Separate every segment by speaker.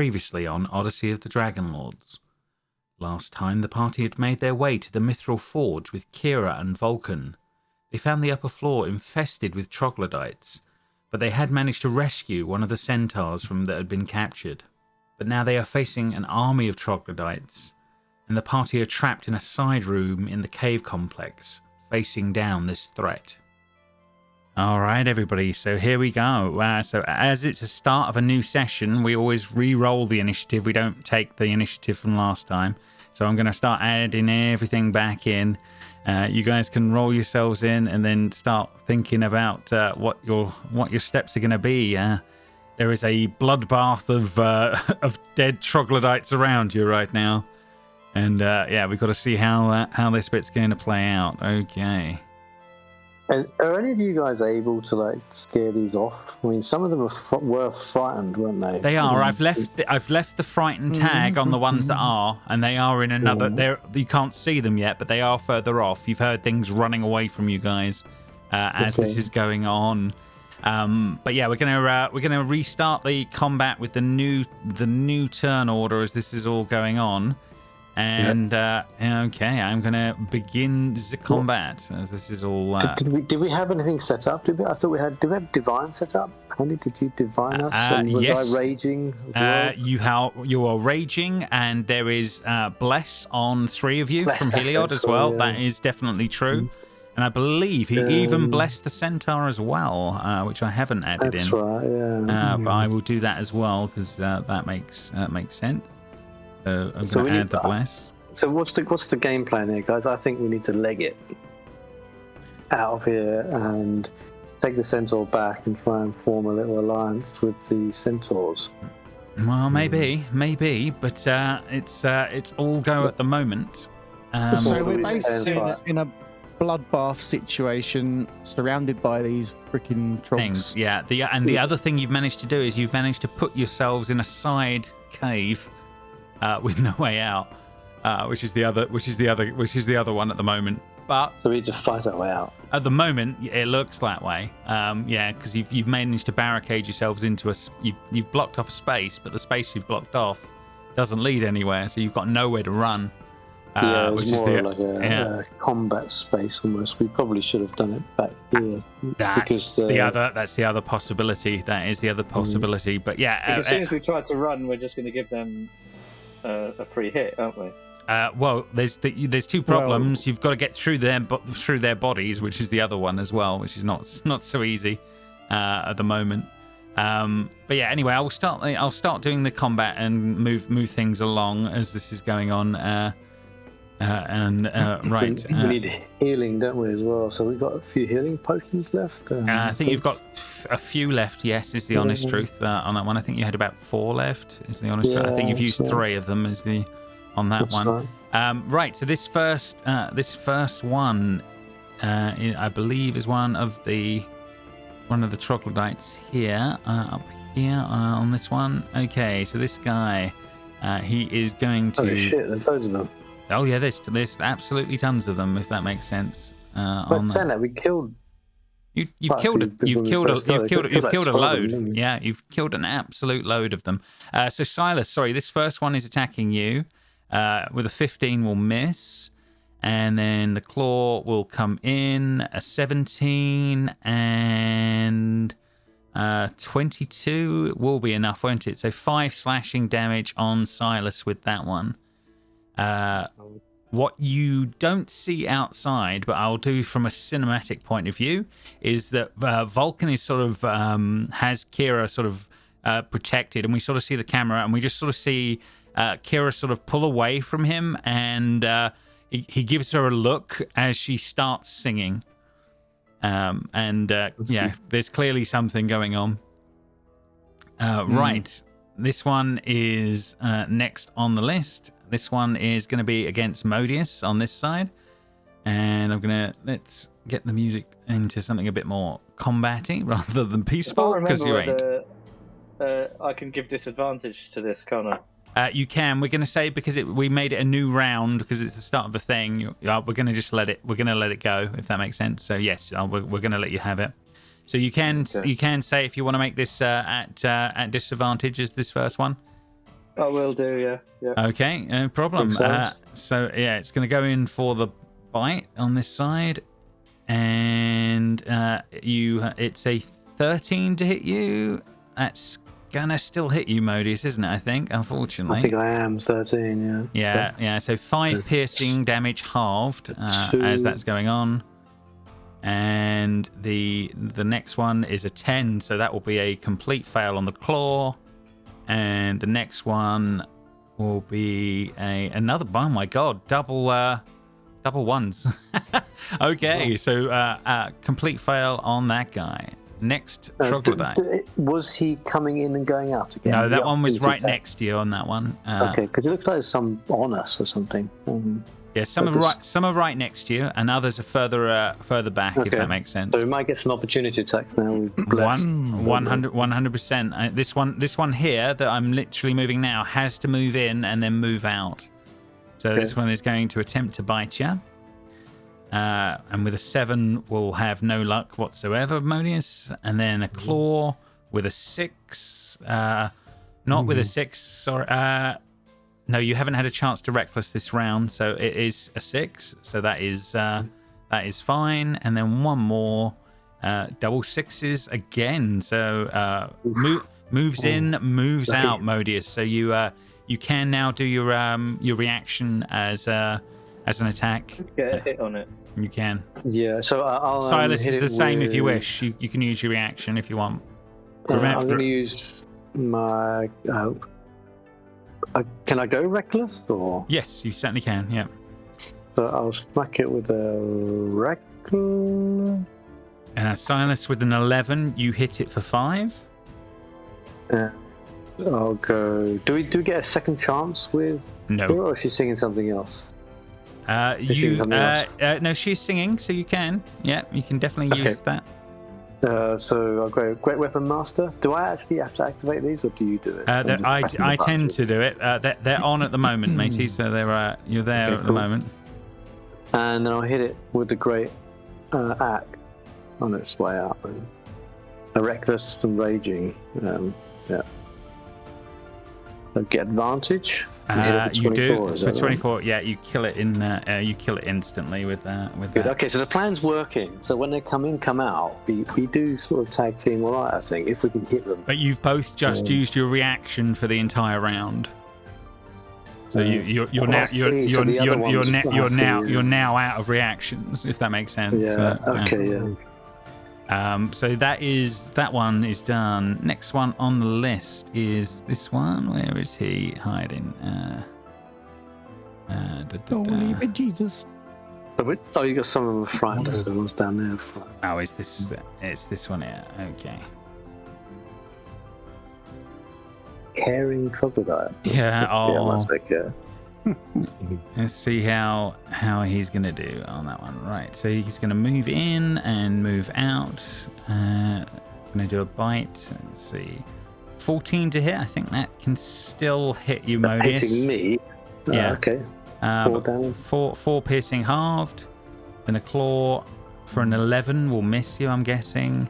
Speaker 1: Previously on Odyssey of the Dragonlords. Last time, the party had made their way to the Mythril Forge with Kira and Vulcan. They found the upper floor infested with troglodytes, but they had managed to rescue one of the centaurs that had been captured. But now they are facing an army of troglodytes, and the party are trapped in a side room in the cave complex, facing down this threat. Alright everybody, so here we go. So as it's a start of a new session, we always re-roll the initiative. We don't take the initiative from last time. So I'm going to start adding everything back in. You guys can roll yourselves in and then start thinking about what your steps are going to be. There is a bloodbath of dead troglodytes around you right now. And yeah, we've got to see how this bit's going to play out. Okay.
Speaker 2: Are any of you guys able to scare these off? I mean, some of them were frightened, weren't they?
Speaker 1: They are. I've left the frightened tag on the ones that are, and they are in another. You can't see them yet, but they are further off. You've heard things running away from you guys as this is going on. But yeah, we're gonna restart the combat with the new turn order as this is all going on. And okay, I'm gonna begin the combat as this is all.
Speaker 2: Did we have anything set up? Did we have divine set up? Andy, did you divine us? And was
Speaker 1: yes.
Speaker 2: I raging?
Speaker 1: You are raging, and there is bless on 3 of you from Heliod as well. Yeah. That is definitely true. And I believe he even blessed the centaur as well, which I haven't added in.
Speaker 2: That's right. Yeah.
Speaker 1: But I will do that as well because that makes sense. I'm going to add the bless.
Speaker 2: So what's the game plan here, guys? I think we need to leg it out of here and take the centaur back and try and form a little alliance with the centaurs.
Speaker 1: Well, maybe, but it's all go at the moment.
Speaker 3: So we're basically in a bloodbath situation, surrounded by these freaking trogs.
Speaker 1: Things, yeah. The other thing you've managed to do is you've managed to put yourselves in a side cave. With no way out, which is the other one at the moment. But
Speaker 2: so we need to fight our way out.
Speaker 1: At the moment, it looks that way. Yeah, because you've managed to barricade yourselves into you've blocked off a space, but the space you've blocked off doesn't lead anywhere, so you've got nowhere to run.
Speaker 2: Yeah, it was more like a combat space almost. We probably should have done it back here.
Speaker 1: That's the other possibility. That is the other possibility. But yeah,
Speaker 4: as soon as we try to run, we're just going to give them a free hit, aren't we?
Speaker 1: Well, there's 2 problems. Well, you've got to get through their bodies, which is the other one as well, which is not so easy at the moment. But yeah, anyway, I'll start doing the combat and move things along as this is going on. Right.
Speaker 2: We need healing, don't we, as well? So we've got a few healing potions left.
Speaker 1: I think you've got a few left, yes, is the honest truth on that one. I think you had about 4 left, is the honest truth. I think you've used 3 of them on that
Speaker 2: that's
Speaker 1: one. Right. Right, so this first one, I believe, is one of the troglodytes here, up here on this one. Okay, so this guy, he is going to...
Speaker 2: Holy shit, there's loads of them.
Speaker 1: Oh yeah, there's absolutely tons of them, if that makes sense.
Speaker 2: But Senna, we killed.
Speaker 1: You've killed a load. Yeah, you've killed an absolute load of them. So Silas, sorry, this first one is attacking you. With a 15 will miss, and then the claw will come in a 17 and 22 will be enough, won't it? So 5 slashing damage on Silas with that one. What you don't see outside, but I'll do from a cinematic point of view, is that Vulcan is sort of has Kira sort of protected, and we sort of see the camera, and we just sort of see Kira sort of pull away from him, and he gives her a look as she starts singing, yeah, there's clearly something going on. Right, this one is next on the list. This one is going to be against Modius on this side. And let's get the music into something a bit more combaty rather than peaceful, because you ain't.
Speaker 4: I can give disadvantage to this, can't I?
Speaker 1: You can. We're going to say, because we made it a new round, because it's the start of the thing, we're going to just let it go, if that makes sense. So yes, we're going to let you have it. So you can say if you want to make this at disadvantage as this first one.
Speaker 4: I will do, yeah. Yeah.
Speaker 1: Okay, no problem.
Speaker 2: Makes sense.
Speaker 1: So yeah, it's going to go in for the bite on this side, and it's a 13 to hit you. That's gonna still hit you, Modius, isn't it? I think, unfortunately.
Speaker 2: I think I am 13.
Speaker 1: Yeah. So 5 piercing damage halved as that's going on, and the next one is a 10, so that will be a complete fail on the claw, and the next one will be another. Oh my god, double ones. Okay, so complete fail on that guy. Next troglodyte.
Speaker 2: Was he coming in and going out again?
Speaker 1: No, that one was right next to you on that one.
Speaker 2: Okay, because it looks like there's some on us or something.
Speaker 1: Yeah, some are right next to you, and others are further back. Okay. If that makes sense.
Speaker 2: So we might get some opportunity attacks now.
Speaker 1: 100%. This one here that I'm literally moving now has to move in and then move out. So this one is going to attempt to bite you. And with a 7, we'll have no luck whatsoever, Modius. And then a claw with a 6. Not with a 6, sorry. No, you haven't had a chance to reckless this round, so it is a 6. So that is fine. And then one more, double 6s again. So moves in, moves out, Modius. So you can now do your reaction as an attack.
Speaker 4: Get a hit on it.
Speaker 1: You can.
Speaker 2: Yeah. So I'll.
Speaker 1: Silas is the same if you wish. You can use your reaction if you want.
Speaker 2: I'm going to use my. Can I go reckless or?
Speaker 1: Yes, you certainly can. Yeah.
Speaker 2: So I'll smack it with a reckless.
Speaker 1: Silas with an 11, you hit it for 5.
Speaker 2: I'll go. Do we get a second chance with?
Speaker 1: No.
Speaker 2: Her, or is she singing something else?
Speaker 1: No, she's singing, so you can. Yeah, you can definitely use that.
Speaker 2: So I'll go Great Weapon Master. Do I actually have to activate these, or do you do it?
Speaker 1: I tend to do it. They're on at the moment, matey. So you're there at the moment.
Speaker 2: And then I'll hit it with the Great Axe on its way out. A Reckless and Raging. Yeah. I'll get advantage.
Speaker 1: You do for 24. Yeah, you kill it you kill it instantly with that.
Speaker 2: Okay, so the plan's working. So when they come in, come out, we do sort of tag team all right, I think, if we can hit them.
Speaker 1: But you've both just used your reaction for the entire round. So you're now out of reactions, if that makes sense.
Speaker 2: Yeah. Okay.
Speaker 1: So that one is done. Next one on the list is this one. Where is he hiding?
Speaker 3: Holy Jesus!
Speaker 2: Oh, you got some of them frightened. So one's down there.
Speaker 1: Oh, it's this one here. Okay.
Speaker 2: Caring troglodyte.
Speaker 1: Yeah.
Speaker 2: Yeah.
Speaker 1: Let's see how he's going to do on that one. Right, so he's going to move in and move out. Going to do a bite. Let's see. 14 to hit. I think that can still hit you, Modius.
Speaker 2: Hitting me?
Speaker 1: Yeah.
Speaker 2: Okay. 4 damage.
Speaker 1: 4 piercing halved. Then a claw for an 11 will miss you, I'm guessing.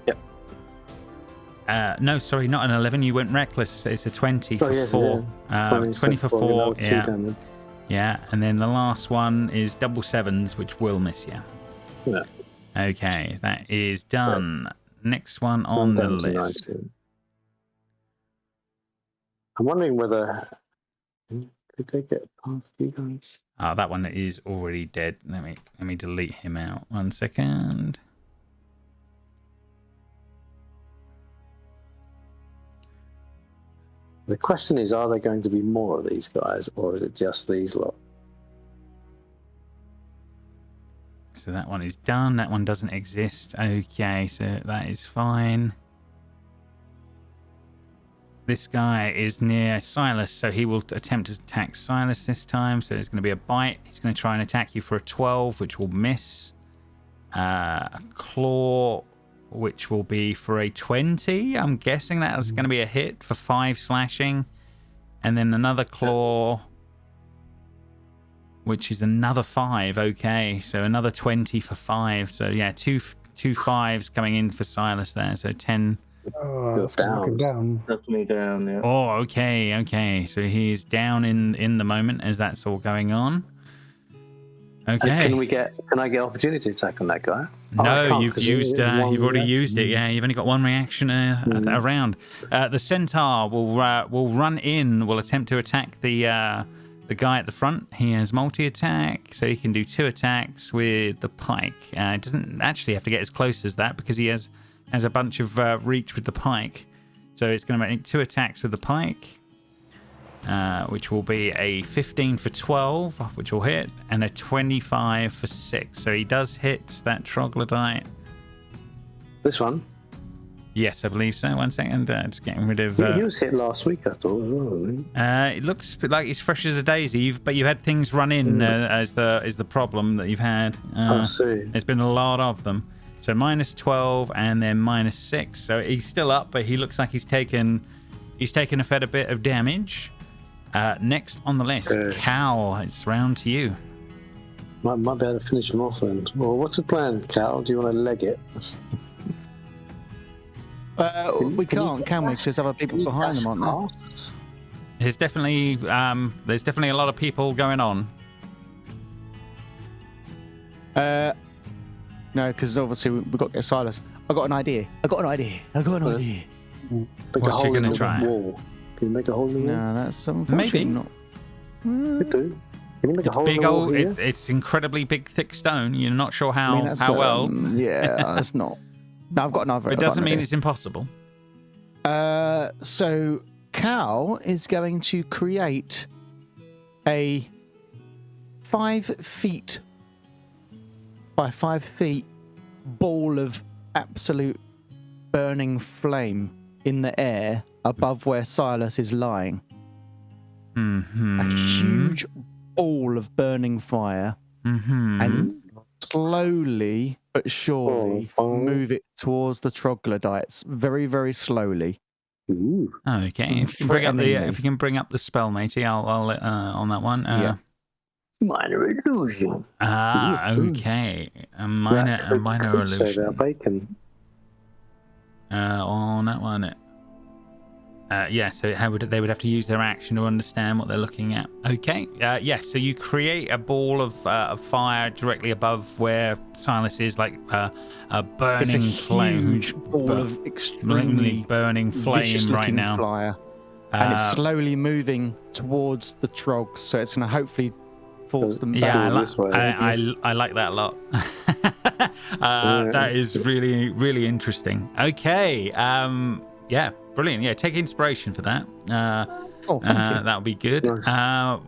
Speaker 2: Yep.
Speaker 1: No, sorry, not an 11. You went reckless. It's a 20 for 4. 20 for 4. Yeah.
Speaker 2: Damage.
Speaker 1: Yeah, and then the last one is double 7s, which will miss you.
Speaker 2: Yeah.
Speaker 1: Okay, that is done. Next one on the list.
Speaker 2: 19. I'm wondering whether could they get past you guys?
Speaker 1: Oh, that one is already dead. Let me delete him out. 1 second.
Speaker 2: The question is, are there going to be more of these guys, or is it just these lot?
Speaker 1: So that one is done. That one doesn't exist. Okay, so that is fine. This guy is near Silas, so he will attempt to attack Silas this time. So it's going to be a bite. He's going to try and attack you for a 12, which will miss. A claw, which will be for a 20. I'm guessing that's going to be a hit for 5 slashing. And then another claw, which is another 5. Okay, so another 20 for 5. So yeah, two 5s coming in for Silas there. So 10
Speaker 5: Oh,
Speaker 2: You're
Speaker 5: that's gonna knock him down.
Speaker 4: That's me down. Yeah.
Speaker 1: Oh, okay. So he's down in the moment as that's all going on. Okay.
Speaker 2: Can I get opportunity attack on that guy?
Speaker 1: No, you've already used it. Yeah, you've only got one reaction around. The centaur will run in. Will attempt to attack the guy at the front. He has multi-attack, so he can do 2 attacks with the pike. It doesn't actually have to get as close as that because he has a bunch of reach with the pike. So it's going to make 2 attacks with the pike. Which will be a 15 for 12, which will hit, and a 25 for 6. So he does hit that troglodyte.
Speaker 2: This one?
Speaker 1: Yes, I believe so. 1 second. Just getting rid of...
Speaker 2: he was hit last week, I thought, as well, wasn't he?
Speaker 1: It looks like he's fresh as a daisy, but you had things run in as the problem that you've had.
Speaker 2: I see.
Speaker 1: There's been a lot of them. So minus 12 and then minus 6. So he's still up, but he looks like he's taken a fair bit of damage. Next on the list, Cal, it's round to you.
Speaker 2: Might be able to finish him off then. Well, what's the plan, Cal? Do you want to leg it?
Speaker 3: We can't, can we? Because there's other people behind them, aren't there?
Speaker 1: There's definitely a lot of people going on.
Speaker 3: No, because obviously we've got to get Silas. I got an idea.
Speaker 2: Make a
Speaker 1: What
Speaker 2: hole
Speaker 1: you gonna
Speaker 2: in the
Speaker 1: try?
Speaker 2: wall. Can you make a hole in the wall?
Speaker 3: No, that's
Speaker 1: Maybe.
Speaker 3: not.
Speaker 2: You do. Can you make a
Speaker 1: It's
Speaker 2: hole
Speaker 1: big
Speaker 2: in the wall
Speaker 1: old.
Speaker 2: here?
Speaker 1: It's incredibly big, thick stone. You're not sure how
Speaker 3: that's,
Speaker 1: well.
Speaker 3: Yeah, that's not. No, I've got another.
Speaker 1: It doesn't mean it's impossible.
Speaker 3: So Cal is going to create a 5 feet by 5 feet ball of absolute burning flame in the air above where Silas is lying.
Speaker 1: Mm-hmm.
Speaker 3: A huge ball of burning fire, and slowly but surely move it towards the troglodytes, very, very slowly.
Speaker 2: Ooh.
Speaker 1: Okay. If you can bring up the spell, matey, I'll on that one.
Speaker 3: Yeah.
Speaker 2: Minor illusion.
Speaker 1: Okay. A minor illusion.
Speaker 2: Say that bacon.
Speaker 1: On that one. Yeah, so they would have to use their action to understand what they're looking at. Okay, so you create a ball of fire directly above where Silas is, like a burning flame.
Speaker 3: Huge ball of extremely
Speaker 1: burning flame right now.
Speaker 3: Flyer. And it's slowly moving towards the trogs, so it's going to hopefully force them back.
Speaker 1: Yeah, I like that a lot. That is really, really interesting. Okay, yeah. Brilliant. Yeah, take inspiration for that. Thank you. That would be good.
Speaker 2: Nice.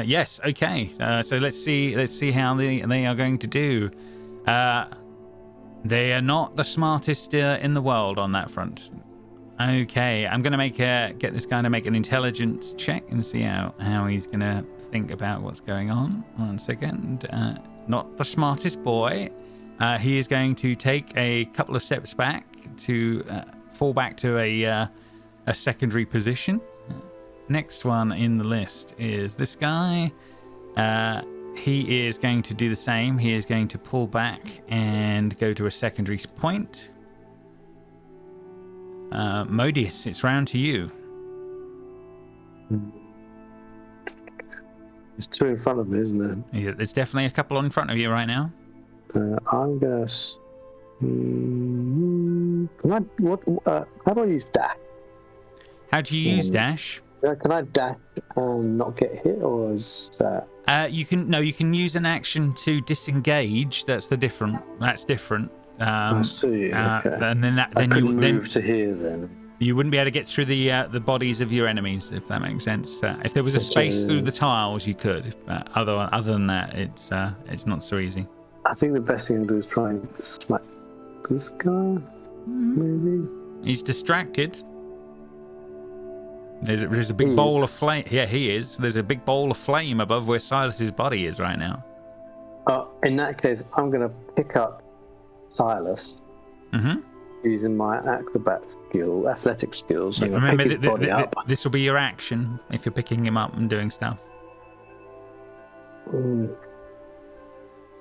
Speaker 1: Yes. Okay. So let's see how they are going to do. They are not the smartest in the world on that front. Okay, I'm going to get this guy to make an intelligence check and see how he's going to think about what's going on. 1 second. Not the smartest boy. He is going to take a couple of steps back to fall back to a secondary position. Next one in the list is this guy. He is going to do the same. He is going to pull back and go to a secondary point. Modius, it's round to you.
Speaker 2: There's 2 in front of me, isn't there?
Speaker 1: Yeah, there's definitely a couple in front of you right now.
Speaker 2: I'm gonna. How do I use dash?
Speaker 1: How do you use dash?
Speaker 2: Can I dash and not get hit, or is that?
Speaker 1: You can use an action to disengage. That's different. I
Speaker 2: see. Okay.
Speaker 1: And then
Speaker 2: I couldn't move to here then.
Speaker 1: You wouldn't be able to get through the bodies of your enemies, if that makes sense. If there was a space through the tiles, you could. Other than that, it's not so easy.
Speaker 2: I think the best thing to do is try and smack this guy. Maybe
Speaker 1: he's distracted. There's a big bowl of flame. Yeah, he is. There's a big bowl of flame above where Silas's body is right now.
Speaker 2: In that case, I'm going to pick up Silas using my athletic skills.
Speaker 1: Yeah, remember, this will be your action if you're picking him up and doing stuff.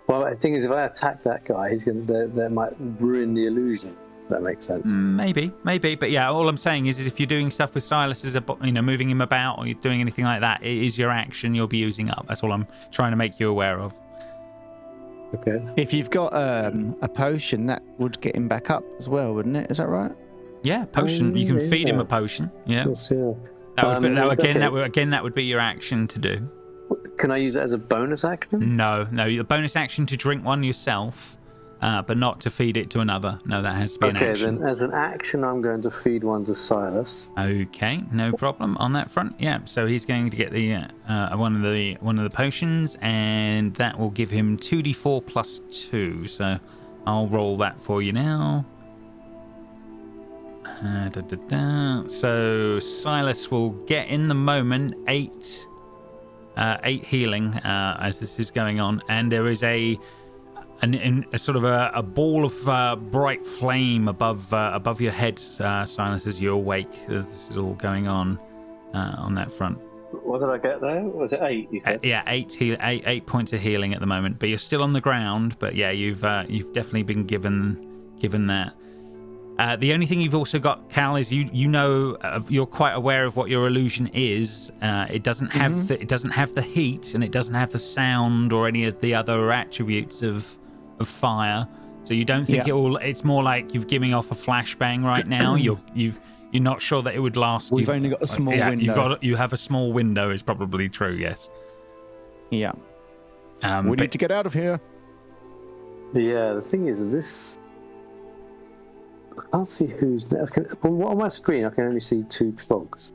Speaker 2: Well, the thing is, if I attack that guy, that might ruin the illusion. that makes sense.
Speaker 1: Maybe, but yeah, all I'm saying is if you're doing stuff with Silas, moving him about, or you're doing anything like that, it is your action you'll be using up. That's all I'm trying to make you aware of.
Speaker 2: Okay.
Speaker 3: If you've got a potion, that would get him back up as well, wouldn't it? Is that right?
Speaker 1: Yeah, potion. You can feed him a potion. Yeah.
Speaker 2: Yeah.
Speaker 1: That would be your action to do.
Speaker 2: Can I use it as a bonus action?
Speaker 1: No, the bonus action to drink one yourself, but not to feed it to another. No, that has to be an action.
Speaker 2: Okay, then as an action, I'm going to feed one to Silas.
Speaker 1: Okay, no problem on that front. Yeah, so he's going to get the one of the potions, and that will give him 2d4 plus 2. So I'll roll that for you now. So Silas will get in the moment 8 healing as this is going on, and there is a sort of a ball of bright flame above your head, Silas, as you awake as this is all going on that front.
Speaker 4: What did I get there? Was it 8? You said?
Speaker 1: Yeah, 8 points of healing at the moment, but you're still on the ground. But yeah, you've definitely been given that. The only thing you've also got, Cal, is you're quite aware of what your illusion is. It doesn't have the heat, and it doesn't have the sound or any of the other attributes of fire. So you don't think it's more like you're giving off a flashbang right now. You're not sure that it would last.
Speaker 3: We've only got a small window.
Speaker 1: You have a small window is probably true. Yes.
Speaker 3: Yeah. We need to get out of here.
Speaker 2: Yeah, the thing is, this. I can't see who's. On my screen, I can only see 2 frogs.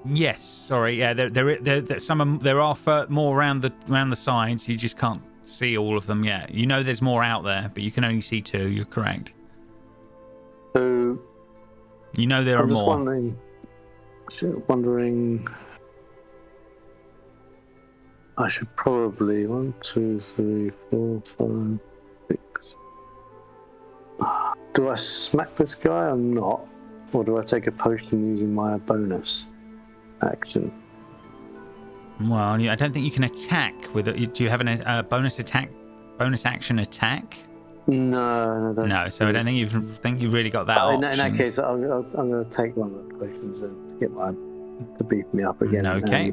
Speaker 1: Yes, sorry. Yeah, there are more around the sides. You just can't see all of them yet. You know there's more out there, but you can only see 2. You're correct.
Speaker 2: So
Speaker 1: you know there are more.
Speaker 2: I'm just wondering. I should probably 1, 2, 3, 4, 5, 6. Do I smack this guy or not? Or do I take a potion using my bonus action?
Speaker 1: Well, I don't think you can attack with it. Do you have a bonus action attack?
Speaker 2: No.
Speaker 1: No, so I don't think you've really got that option.
Speaker 2: In that case, I'm going to take one of the potions to get to beef me up again.
Speaker 1: Okay.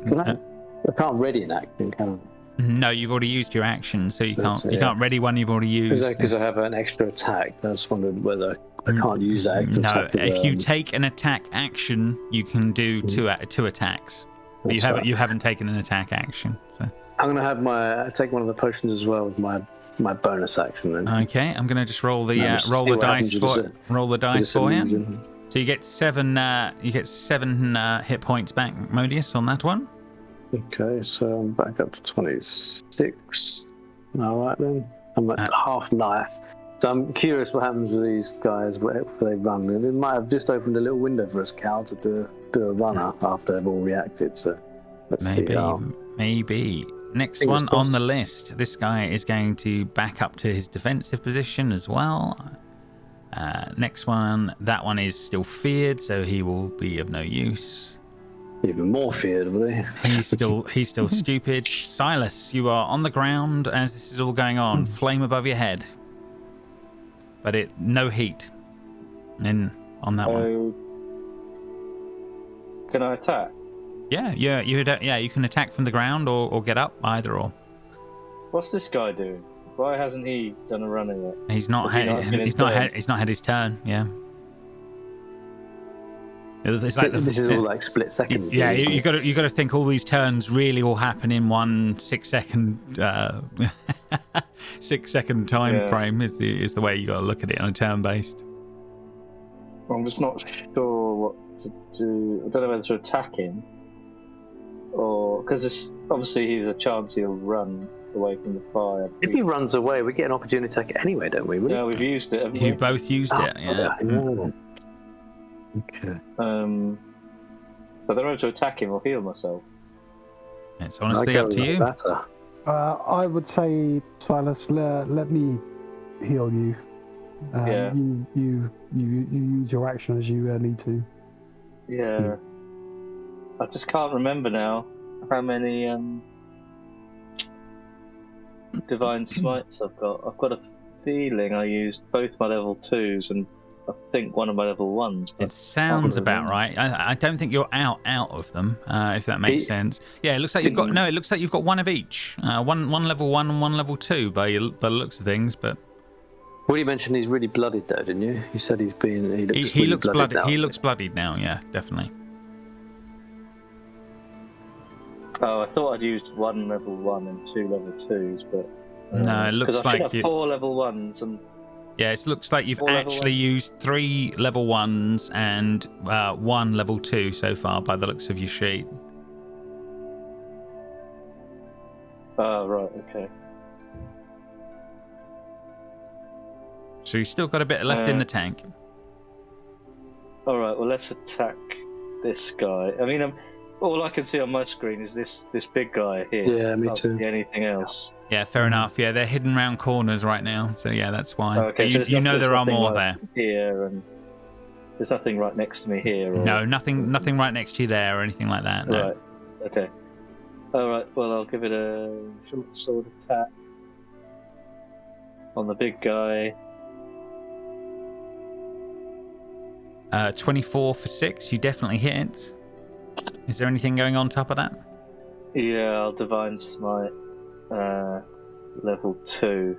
Speaker 2: I can't ready an action, can I?
Speaker 1: No, you've already used your action, so you can't ready one you've already used.
Speaker 2: Is that because I have an extra attack? I just wondered whether I can't use that extra attack.
Speaker 1: No, if you take an attack action, you can do 2 attacks. But you haven't taken an attack action. So
Speaker 2: I'm going to take one of the potions as well with my bonus action. Then.
Speaker 1: Okay, I'm going to just roll the dice for you. So you get 7 hit points back, Modius, on that one.
Speaker 2: Okay, so I'm back up to 26. All right then. I'm at half life. So I'm curious what happens with these guys where they run. They might have just opened a little window for us, Cal, to do a runner after they've all reacted. So let's see.
Speaker 1: Maybe. Next one on the list. This guy is going to back up to his defensive position as well. Next one. That one is still feared, so he will be of no use.
Speaker 2: Even more feared, will he?
Speaker 1: He's still stupid. Silas, you are on the ground as this is all going on. Flame above your head, but no heat. On that one.
Speaker 4: Can I attack?
Speaker 1: Yeah. You can attack from the ground or get up, either or.
Speaker 4: What's this guy doing? Why hasn't he done a run in it?
Speaker 1: He's not had his turn. Yeah. It's like
Speaker 2: this is all like split second.
Speaker 1: Yeah, you got to think all these turns really all happen in one 6 second 6 second time frame is the way you got to look at it on a turn based.
Speaker 4: I'm just not sure what to do. I don't know whether to attack him or because obviously he's a chance he'll run away from the fire.
Speaker 2: If he runs away, we get an opportunity to attack anyway, don't we?
Speaker 4: No, we've used it. Haven't we?
Speaker 1: You've both used it. Yeah.
Speaker 2: Okay.
Speaker 4: I don't know to attack him or heal myself.
Speaker 1: It's honestly up to you.
Speaker 2: Better.
Speaker 5: I would say, Silas, let me heal you. You use your action as you need to.
Speaker 4: Yeah. I just can't remember now how many divine smites I've got. I've got feeling I used both my level 2s and I think one of my level 1s.
Speaker 1: It sounds about right. I don't think you're out of them, if that makes sense. Yeah, it looks like you've got It looks like you've got one of each. One level 1 and one level 2 by the looks of things. But
Speaker 2: well, you mentioned he's really bloodied, though, didn't you? You said he looks bloodied now.
Speaker 1: He looks bloodied now. Yeah, definitely.
Speaker 4: Oh, I thought I'd used 1 level 1 and 2 level 2s, but
Speaker 1: no, it looks like
Speaker 4: I 4 level 1s and.
Speaker 1: Yeah, it looks like you've actually used 3 level 1s and 1 level 2 so far by the looks of your sheet.
Speaker 4: Oh, right, okay.
Speaker 1: So you've still got a bit left in the tank.
Speaker 4: Alright, well, let's attack this guy. I mean, all I can see on my screen is this big guy here.
Speaker 2: Yeah, me too.
Speaker 4: Can't see anything else.
Speaker 1: Yeah, fair enough. Yeah, they're hidden round corners right now, so yeah, that's why.
Speaker 4: Okay, so
Speaker 1: you know there are more there.
Speaker 4: Here, and there's nothing right next to me here. Or...
Speaker 1: No, nothing right next to you there or anything like that. No.
Speaker 4: Right. Okay. All right. Well, I'll give it a short sword attack on the big guy.
Speaker 1: 24 for 6. You definitely hit. Is there anything going on top of that?
Speaker 4: Yeah, I'll divine smite. Level 2.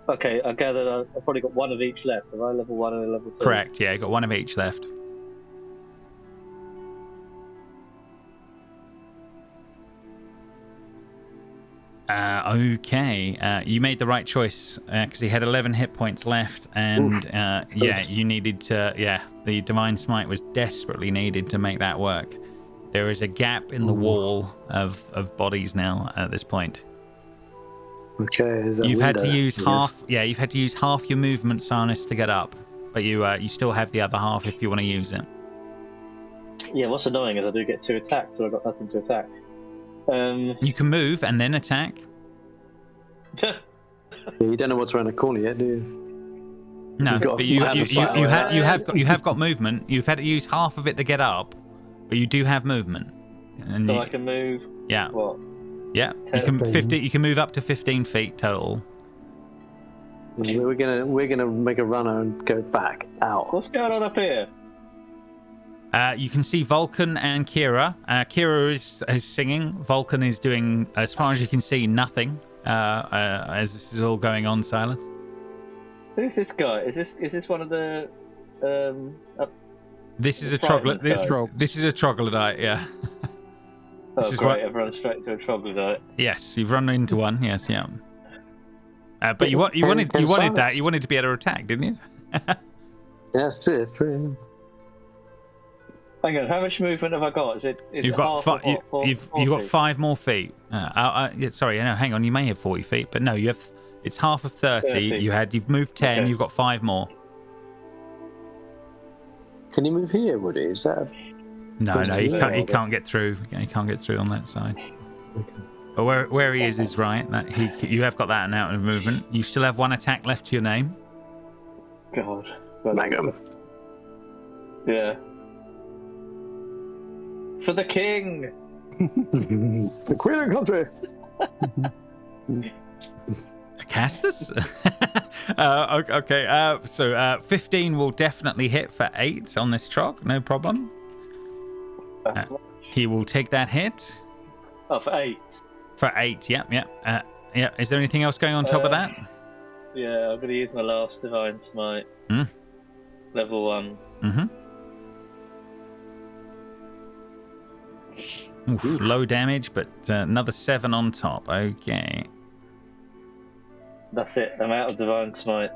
Speaker 4: Okay, I gather I've probably got one of each left. Have I level 1 and level 2?
Speaker 1: Correct, yeah, you got one of each left. Okay, you made the right choice because he had 11 hit points left, and you needed to. The divine smite was desperately needed to make that work. There is a gap in the wall of bodies now at this point.
Speaker 2: Okay,
Speaker 1: you've had to use half. Yeah, you've had to use half your movement, Sarnis, to get up, but you still have the other half if you want to use it.
Speaker 4: Yeah, what's annoying is I do get 2 attacks, so I've got nothing to attack.
Speaker 1: You can move and then attack.
Speaker 2: You don't know what's around the corner yet, do you?
Speaker 1: No, but you have got movement. You've had to use half of it to get up, but you do have movement. And
Speaker 4: so I can move.
Speaker 1: Yeah.
Speaker 4: What?
Speaker 1: Yeah. You can 50. You can move up to 15 feet total.
Speaker 2: We're gonna make a runner and go back out.
Speaker 4: What's going on up here?
Speaker 1: You can see Vulcan and Kira. Kira is singing. Vulcan is doing, as far as you can see, nothing. As this is all going on, Silas.
Speaker 4: Who's this guy? Is this one of the?
Speaker 1: This is a troglodyte. This is a troglodyte. Yeah.
Speaker 4: Oh great! I've run straight into a troglodyte.
Speaker 1: Yes, you've run into one. Yes, yeah. But you wanted that. You wanted to be able to attack, didn't you?
Speaker 2: Yeah, it's true. It's true.
Speaker 4: Hang on, how much movement have I got?
Speaker 1: You've got 5 more feet. Sorry, no, hang on. You may have 40 feet, but no, you have. It's half of 30. You've moved 10. Okay. You've got 5 more.
Speaker 2: Can you move here, Woody? Is that?
Speaker 1: No, he can't get through. He can't get through on that side. Okay. But where he is right. That you have got that amount of movement. You still have 1 attack left to your name.
Speaker 4: God,
Speaker 2: Magum.
Speaker 4: Yeah. For the king.
Speaker 2: The queen of country.
Speaker 1: Castus? Okay. So 15 will definitely hit for 8 on this trog. No problem. He will take that hit.
Speaker 4: Oh, for 8.
Speaker 1: For 8. Yep. Is there anything else going on top of that?
Speaker 4: Yeah, I'm going to use my last divine smite. Level 1.
Speaker 1: Oof, low damage, but another 7 on top. Okay.
Speaker 4: That's it. I'm out of divine smite.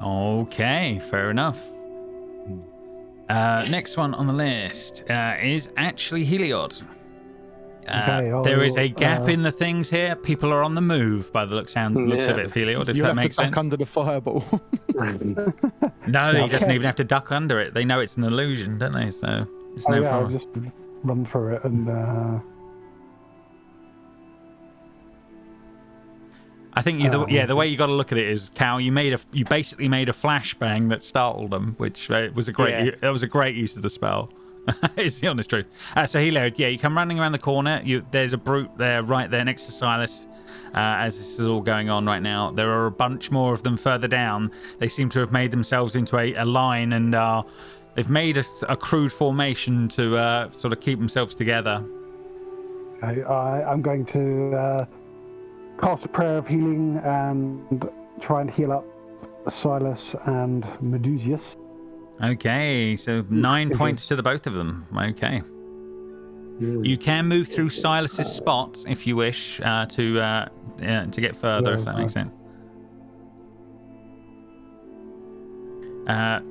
Speaker 1: Okay, fair enough. Next one on the list is actually Heliod. There is a gap in the things here. People are on the move by the looks of it, Heliod, if that makes sense.
Speaker 3: You have to duck under the fireball.
Speaker 1: No, he doesn't even have to duck under it. They know it's an illusion, don't they? So it's no problem.
Speaker 5: I'll just run through it and...
Speaker 1: I think the way you got to look at it is, Cal, you basically made a flashbang that startled them, which was a great use of the spell. It's the honest truth. So Heliod, you come running around the corner. There's a brute there, right there next to Silas. as this is all going on right now. There are a bunch more of them further down. They seem to have made themselves into a line, and they've made a crude formation to sort of keep themselves together.
Speaker 5: Okay, I'm going to cast a prayer of healing and try and heal up Silas and Medusius.
Speaker 1: Okay, so 9 points to the both of them. Okay. You can move through Silas's spot if you wish to get further, if that makes sense.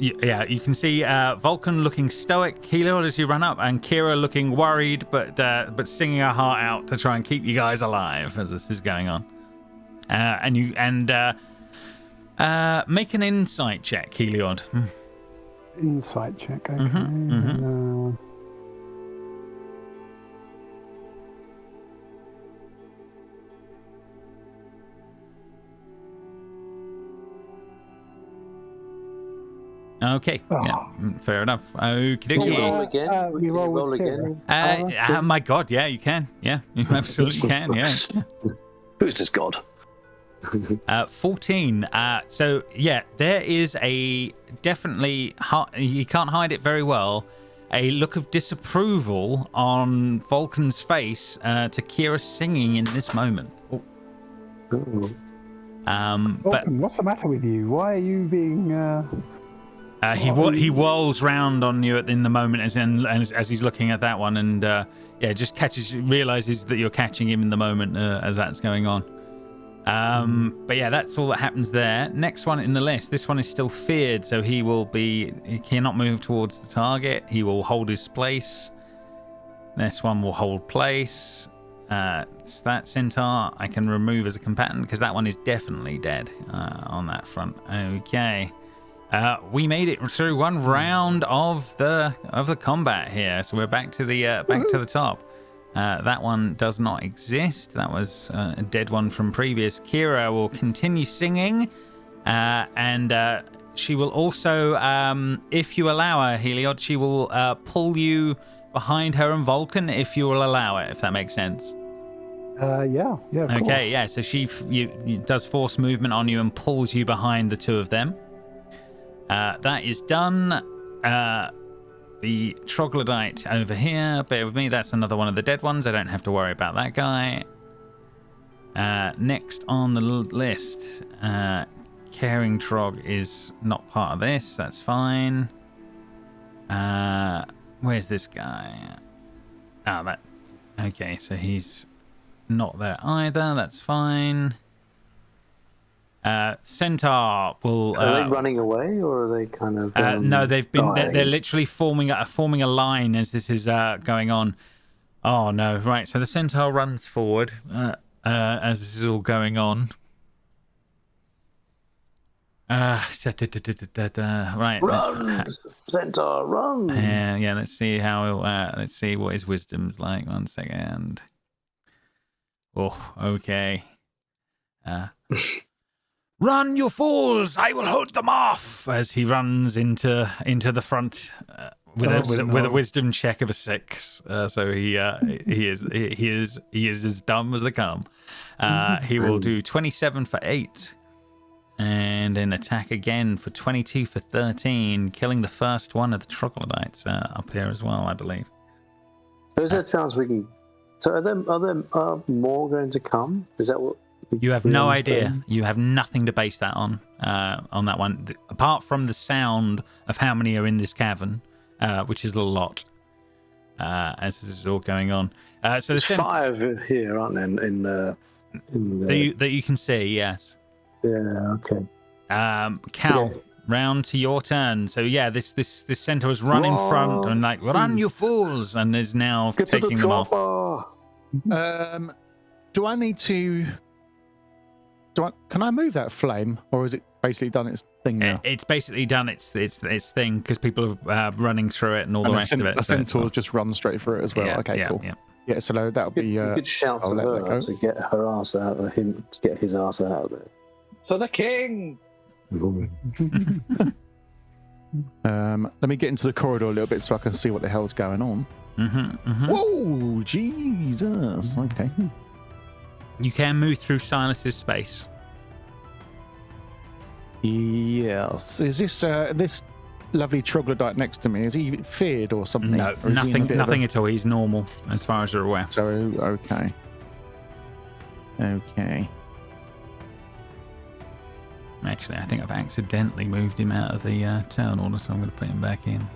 Speaker 1: You can see Vulcan looking stoic, Heliod, as you run up, and Kira looking worried, but singing her heart out to try and keep you guys alive as this is going on. Make an insight check, Heliod.
Speaker 5: Insight check. Okay.
Speaker 1: Okay, yeah, fair enough. Okie dokie.
Speaker 2: Roll again.
Speaker 1: My God, yeah, you can. Yeah, you absolutely can. Yeah.
Speaker 2: Who's this god?
Speaker 1: 14. So yeah, there is a definitely you can't hide it very well. A look of disapproval on Vulcan's face to Kira singing in this moment.
Speaker 2: Ooh.
Speaker 1: But
Speaker 5: what's the matter with you? Why are you being?
Speaker 1: He whirls round on you in the moment as he's looking at that one, and just realizes that you're catching him in the moment as that's going on. But yeah, that's all that happens there. Next one in the list. This one is still feared, so he cannot move towards the target. He will hold his place. This one will hold place. It's that centaur I can remove as a combatant because that one is definitely dead on that front. Okay. We made it through one round of the combat here, so we're back to the top. That one does not exist. That was a dead one from previous. Kira will continue singing, and she will also, if you allow her, Heliod, she will pull you behind her and Vulcan if you will allow it. If that makes sense.
Speaker 5: Yeah.
Speaker 1: Okay, yeah. So she does force movement on you and pulls you behind the two of them. That is done. The troglodyte over here, bear with me, that's another one of the dead ones. I don't have to worry about that guy. Next on the list, Caring Trog is not part of this, that's fine. Where's this guy? Okay, so he's not there either, that's fine. Centaur will.
Speaker 2: Are they running away, or are they kind of?
Speaker 1: No, they've been. They're literally forming a line as this is going on. Oh no! Right, so the centaur runs forward as this is all going on. Right.
Speaker 2: Run, centaur, run.
Speaker 1: Yeah. Let's see how. Let's see what his wisdom's like. 1 second. Oh, okay. Run, you fools! I will hold them off. As he runs into the front with a wisdom check of a 6. So he is as dumb as they come. He will do 27 for 8, and an attack again for 22 for 13, killing the first one of the troglodytes up here as well, I believe.
Speaker 2: There's a chance we can. So are there more going to come? Is that what?
Speaker 1: You have no idea. You have nothing to base that on that one, apart from the sound of how many are in this cavern, which is a lot. As this is all going on, so
Speaker 2: there's 5 here, aren't there?
Speaker 1: That you can see, yes.
Speaker 2: Yeah. Okay.
Speaker 1: Cal, round to your turn. So yeah, this centaur was run in front and like, run, you fools, and is now taking them off.
Speaker 3: Do I need to? Can I move that flame, or is it basically done its thing now?
Speaker 1: It's basically done its thing because people are running through it and all the rest of it.
Speaker 3: The centaur just runs straight through it as well.
Speaker 1: Yeah,
Speaker 3: okay, cool.
Speaker 1: Yeah.
Speaker 3: Yeah, so that'll be.
Speaker 2: You could shout to her to get her ass out of him, to get his ass out of there.
Speaker 4: For the king.
Speaker 3: Let me get into the corridor a little bit so I can see what the hell's going on. Whoa, Jesus! Okay.
Speaker 1: You can move through Silas's space.
Speaker 3: Yes. Is this lovely troglodyte next to me? Is he feared or something?
Speaker 1: No,
Speaker 3: Or is he in a bit of
Speaker 1: nothing at all. He's normal as far as you're aware.
Speaker 3: So okay.
Speaker 1: Actually, I think I've accidentally moved him out of the turn order, so I'm going to put him back in.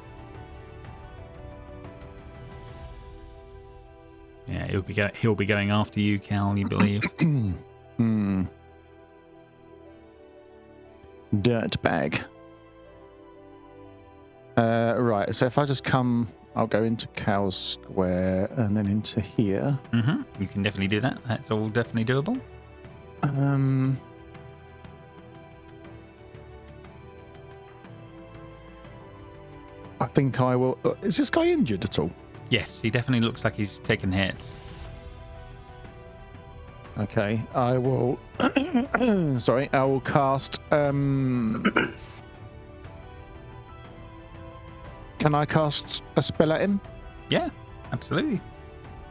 Speaker 1: Yeah, he'll be going after you, Cal. You believe?
Speaker 3: Dirt bag. Right. So if I just come, I'll go into Cal's square and then into here.
Speaker 1: You can definitely do that. That's all definitely doable.
Speaker 3: I think I will. Is this guy injured at all?
Speaker 1: Yes, he definitely looks like he's taken hits.
Speaker 3: Okay, I will. Sorry, I will cast. Can I cast a spell at him?
Speaker 1: Yeah, absolutely.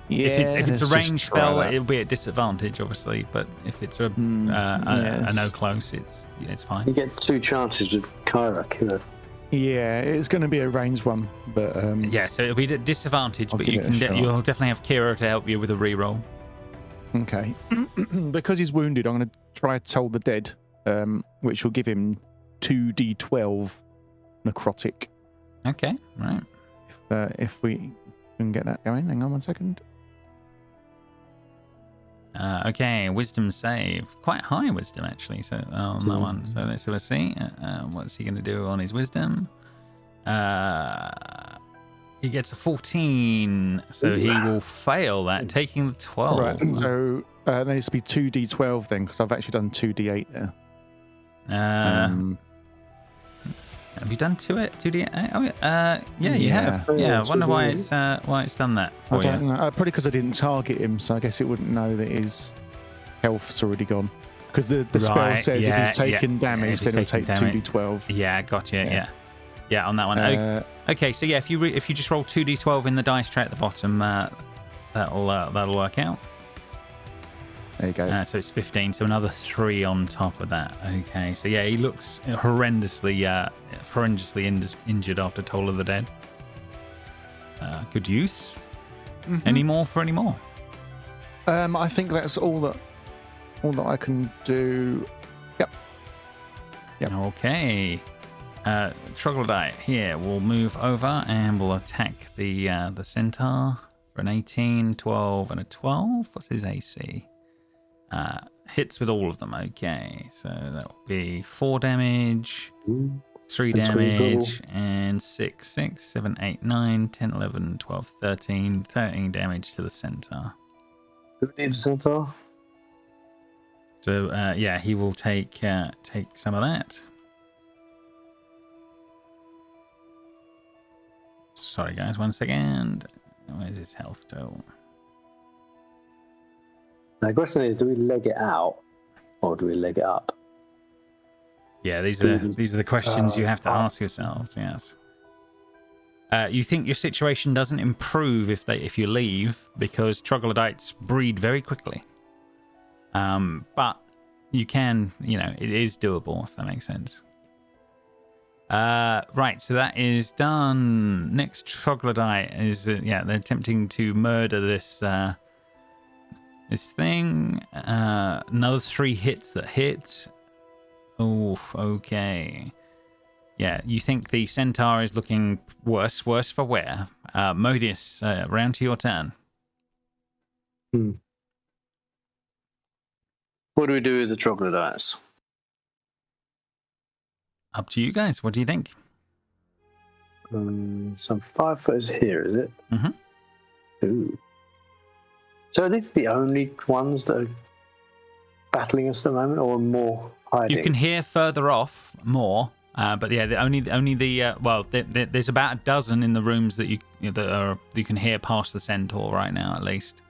Speaker 3: Yeah.
Speaker 1: If it's a
Speaker 3: let's
Speaker 1: ranged
Speaker 3: just try
Speaker 1: spell,
Speaker 3: that.
Speaker 1: it'll be at disadvantage, obviously. But if it's a
Speaker 3: yes.
Speaker 1: no close, it's fine.
Speaker 2: You get 2 chances with Kyrak, you know.
Speaker 3: Yeah, it's going to be a ranged one, but
Speaker 1: Yeah, so it'll be at disadvantage,
Speaker 3: I'll
Speaker 1: but
Speaker 3: give
Speaker 1: you
Speaker 3: it a
Speaker 1: can
Speaker 3: shot.
Speaker 1: you'll definitely have Kira to help you with a reroll.
Speaker 3: Okay. Because he's wounded, I'm going to try Toll the Dead, which will give him 2d12 necrotic.
Speaker 1: Okay, right.
Speaker 3: If we can get that going. Hang on 1 second.
Speaker 1: Okay, wisdom save. Quite high wisdom, actually. So on that one. So let's see. What's he going to do on his wisdom? He gets a 14, so he will fail that, taking the 12.
Speaker 3: Right, so there needs to be 2d12 then, because I've actually done 2d8 there.
Speaker 1: Have you done 2d8? Oh, yeah, you have. Yeah, I wonder why it's done that
Speaker 3: I
Speaker 1: for you.
Speaker 3: don't know. Probably because I didn't target him, so I guess it wouldn't know that his health's already gone. Because the spell
Speaker 1: Right,
Speaker 3: says
Speaker 1: yeah,
Speaker 3: if he's taken
Speaker 1: yeah,
Speaker 3: damage,
Speaker 1: if he's
Speaker 3: then it'll take
Speaker 1: taken damage.
Speaker 3: 2d12.
Speaker 1: Yeah, gotcha.
Speaker 3: Yeah.
Speaker 1: Yeah, on that one. Okay, so yeah, if you just roll 2d12 in the dice tray at the bottom, that'll work out.
Speaker 3: There you go.
Speaker 1: So it's 15, so another 3 on top of that. Okay, so yeah, he looks horrendously injured after Toll of the Dead. Good use. Any more?
Speaker 3: I think that's all that I can do. Yep.
Speaker 1: Okay. Troglodyte here will move over and will attack the centaur for an 18, 12, and a 12. What's his AC? Hits with all of them. Okay, so that will be 4 damage, 3 damage, and 6, 7, 8, 9, 10, 11, 12, 13 damage to the centaur.
Speaker 2: Who needs a centaur?
Speaker 1: So yeah, he will take some of that. Sorry guys, 1 second. Where's his health total?
Speaker 2: The question is, do we leg it out or do we leg it up?
Speaker 1: Yeah, these are the questions you have to ask yourselves. Yes. You think your situation doesn't improve if you leave, because troglodytes breed very quickly. But you can, it is doable, if that makes sense. Right, so that is done. Next troglodyte is they're attempting to murder this thing. Another 3 hits that hit. Oof, okay. Yeah, you think the centaur is looking worse for wear. Modius, round to your turn.
Speaker 2: What do we do with the troglodytes?
Speaker 1: Up to you guys. What do you think?
Speaker 2: Some 5 footers here, is it?
Speaker 1: Mm-hmm.
Speaker 2: Ooh. So are these the only ones that are battling us at the moment, or more hiding?
Speaker 1: You can hear further off more, but yeah, there's about a dozen in the rooms that you can hear past the centaur right now, at least.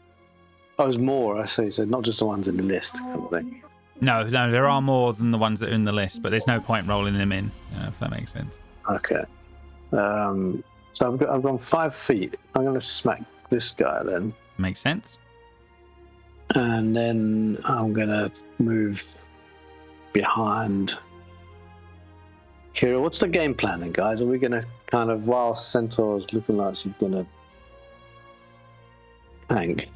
Speaker 2: Oh, there's more, I see. So not just the ones in the list, kind of thing.
Speaker 1: No, there are more than the ones that are in the list, but there's no point rolling them in, if that makes sense.
Speaker 2: Okay. So I've gone 5 feet. I'm going to smack this guy then.
Speaker 1: Makes sense.
Speaker 2: And then I'm gonna move behind. Kira, what's the game plan then, guys? Are we gonna kind of, while Centaur's looking like she's gonna tank,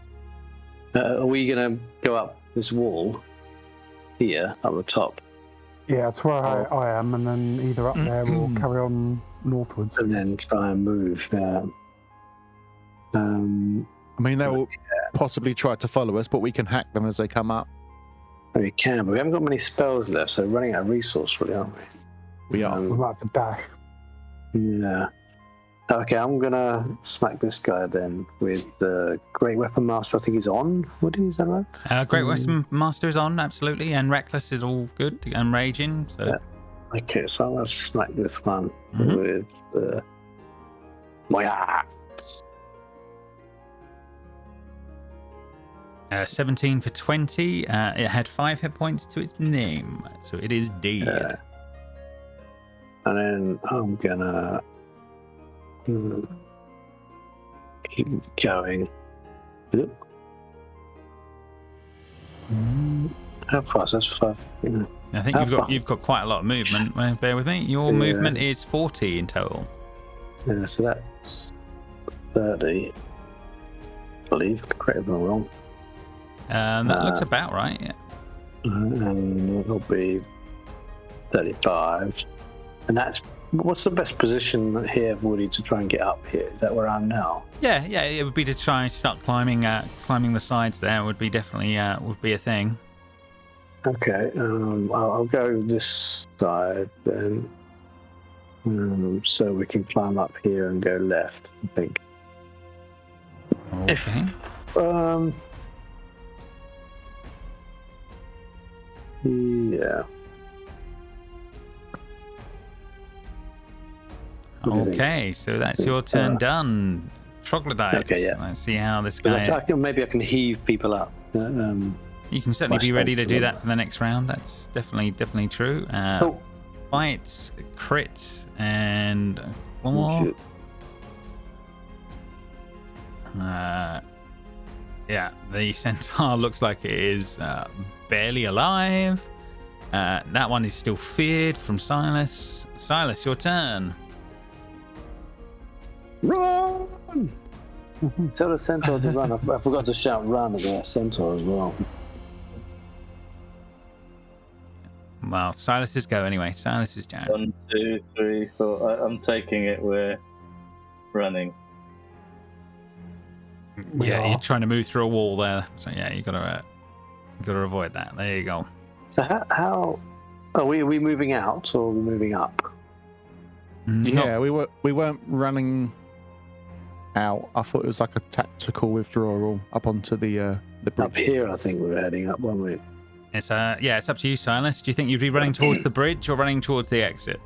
Speaker 2: are we gonna go up this wall here up the top?
Speaker 5: Yeah, that's where I am, and then either up there or carry on northwards.
Speaker 2: And then try and move.
Speaker 3: I mean, they will possibly try to follow us, but we can hack them as they come up.
Speaker 2: We can, but we haven't got many spells left, so we're running out of resource, really, aren't we?
Speaker 3: We are.
Speaker 5: We're about to dash.
Speaker 2: Yeah. Okay, I'm gonna smack this guy then with the Great Weapon Master. I think he's on. Is that right?
Speaker 1: Great Weapon Master is on, absolutely, and Reckless is all good and raging. So.
Speaker 2: Yeah. Okay, so I'm gonna smack this one with my axe.
Speaker 1: 17 for 20. It had 5 hit points to its name, so it is dead.
Speaker 2: And then I'm gonna keep going. How fast? That's 5. Yeah.
Speaker 1: I think you've got quite a lot of movement. Bear with me. Your movement is 40 in total.
Speaker 2: Yeah, so that's 30. I believe. Correct if I'm wrong.
Speaker 1: That looks about right. Yeah.
Speaker 2: And it'll be 35. And that's, what's the best position here, Woody, to try and get up here? Is that where I am now?
Speaker 1: Yeah. It would be to try and start climbing the sides. There would be definitely would be a thing.
Speaker 2: Okay. I'll go this side then, so we can climb up here and go left, I think.
Speaker 1: Okay.
Speaker 2: Yeah.
Speaker 1: Okay, so that's your turn done. Troglodytes.
Speaker 2: Okay, yeah.
Speaker 1: Let's see how this guy.
Speaker 2: Maybe I can heave people up.
Speaker 1: You can certainly be ready to do that for the next round. That's definitely true. Bites, crit, and claw. Yeah, the centaur looks like it is barely alive. That one is still feared from Silas. Silas, your turn.
Speaker 2: Run! Tell the centaur to run. I forgot to shout run at the centaur as well.
Speaker 1: Well, Silas's go anyway. Silas's turn.
Speaker 4: 1, 2, 3, 4. I'm taking it. We're running.
Speaker 1: Yeah, you're trying to move through a wall there. So yeah, you gotta avoid that. There you go.
Speaker 2: So how are we moving out or are we moving up?
Speaker 3: Yeah, we weren't running out. I thought it was like a tactical withdrawal up onto the bridge.
Speaker 2: Up here, I think we were heading up, weren't we?
Speaker 1: It's it's up to you, Silas. Do you think you'd be running towards the bridge or running towards the exit?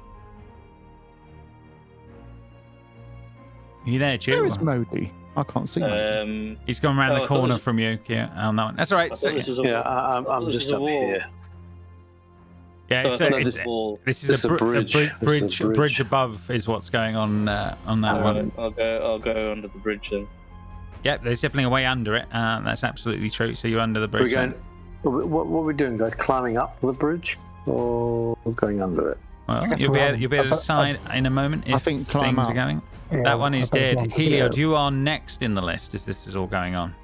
Speaker 1: Are you there, Chew?
Speaker 3: Where is Modi? I can't see him.
Speaker 1: He's gone around the corner from you. Yeah, on that one. That's all right. So,
Speaker 2: I'm just up here.
Speaker 1: Yeah,
Speaker 4: so
Speaker 1: this is a bridge above is what's going on that one.
Speaker 4: I'll go under the bridge then.
Speaker 1: Yep, there's definitely a way under it. That's absolutely true. So you're under the bridge.
Speaker 2: What are we doing, guys? Climbing up the bridge or going under it?
Speaker 1: Well, you'll be able to decide in a moment if things are going.
Speaker 5: Yeah,
Speaker 1: that one is dead. Heliod, you are next in the list as this is all going on.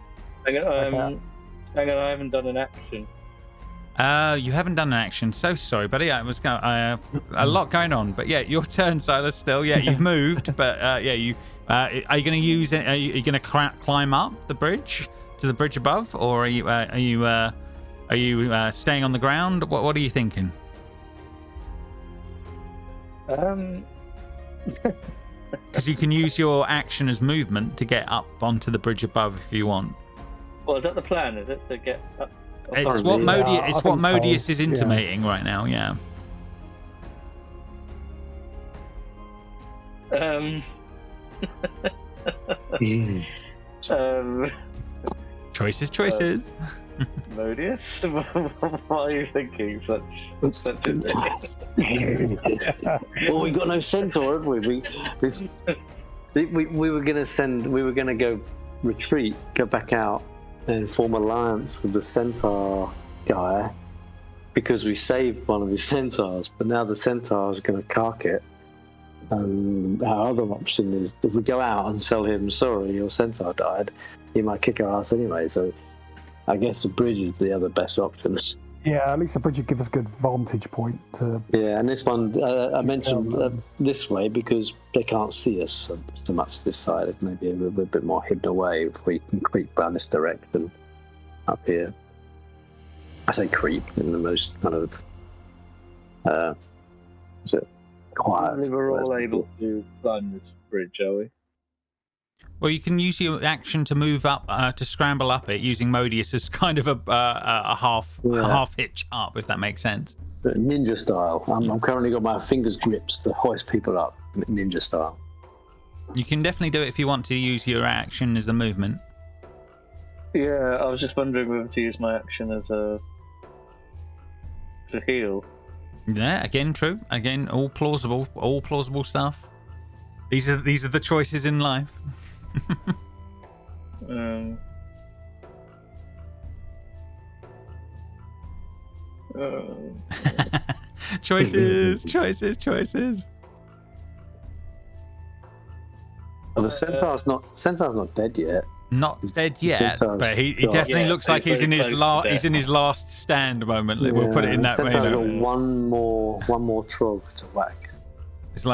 Speaker 4: Hang on, I haven't done an action.
Speaker 1: You haven't done an action. So sorry, buddy. I was a lot going on, but yeah, your turn, Silas. Still, yeah, you've moved, but are you going to use it? Are you going to climb up the bridge to the bridge above, or are you staying on the ground? What are you thinking? Because you can use your action as movement to get up onto the bridge above if you want.
Speaker 4: Well, is that the plan? Is it to get up?
Speaker 1: It's what Modius is intimating right now. Yeah. Choices.
Speaker 4: Modius, what are you thinking? Such a thing.
Speaker 2: Well, we got no centaur, have we? We were gonna go retreat, go back out, and form alliance with the centaur guy because we saved one of his centaurs, but now the centaurs are going to cark it. And our other option is if we go out and tell him, sorry, your centaur died, he might kick our ass anyway. So I guess the bridge is the other best option.
Speaker 5: Yeah, at least the bridge would give us a good vantage point to.
Speaker 2: Yeah, and this one I mentioned this way because they can't see us so much this side. It may be a little bit more hidden away if we can creep around this direction up here. I say creep in the most kind of is it quiet?
Speaker 4: We're all able to climb this bridge, are we?
Speaker 1: Well, you can use your action to move up, to scramble up it, using Modius as kind of a half hitch up, if that makes sense.
Speaker 2: Ninja style. I'm currently got my fingers gripped to hoist people up, ninja style.
Speaker 1: You can definitely do it if you want to use your action as a movement.
Speaker 4: Yeah, I was just wondering whether to use my action as to heal.
Speaker 1: Yeah, again, true. Again, all plausible stuff. These are the choices in life. Choices.
Speaker 2: Well, the centaur's not dead yet.
Speaker 1: Not dead yet, but he definitely looks like he's in his last stand moment. We'll put it in that way.
Speaker 2: Centaur's got one more trog to whack.
Speaker 1: It's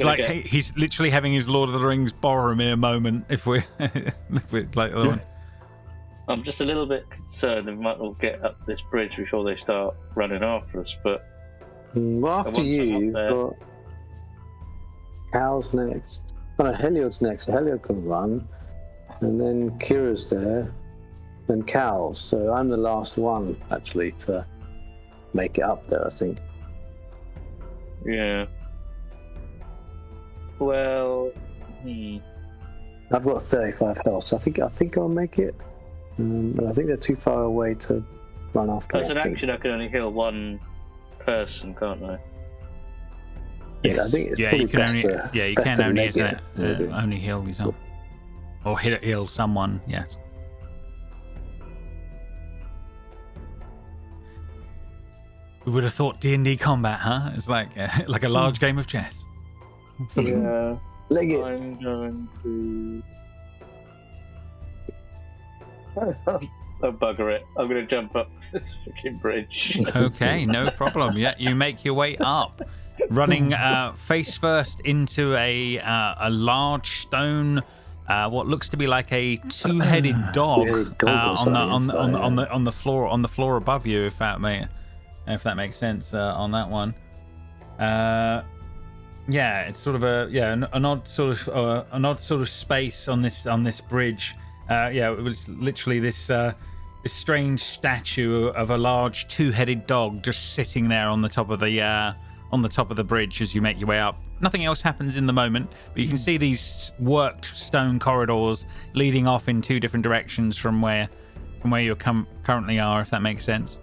Speaker 1: like he's literally having his Lord of the Rings Boromir moment. If we're like the one.
Speaker 4: I'm just a little bit concerned that we might not get up this bridge before they start running after us. But
Speaker 2: well, after you've got Cal's next. Oh, no, Heliod's next. So Heliod can run, and then Kira's there, then Cal's. So I'm the last one actually to make it up there, I think.
Speaker 4: Yeah. Well,
Speaker 2: I've got 35 health, so I think I'll make it. But I think they're too far away to run after.
Speaker 4: As an action, I can only heal one person, can't I?
Speaker 2: Yes. Yeah, I think it's
Speaker 1: you can
Speaker 2: best
Speaker 1: only heal yourself or heal someone. Yes. We would have thought D&D combat, huh? It's like a large game of chess.
Speaker 4: Yeah.
Speaker 2: Leg it.
Speaker 4: I'm going to. Oh, bugger it. I'm going to jump up this freaking bridge.
Speaker 1: Okay, no problem. Yeah, you make your way up, running face first into a large stone, what looks to be like a two-headed dog on the floor above you, if that makes sense on that one. Yeah, it's sort of an odd sort of space on this bridge. It was literally this strange statue of a large two-headed dog just sitting there on the top of the bridge as you make your way up. Nothing else happens in the moment, but you can see these worked stone corridors leading off in two different directions from where you currently are, if that makes sense.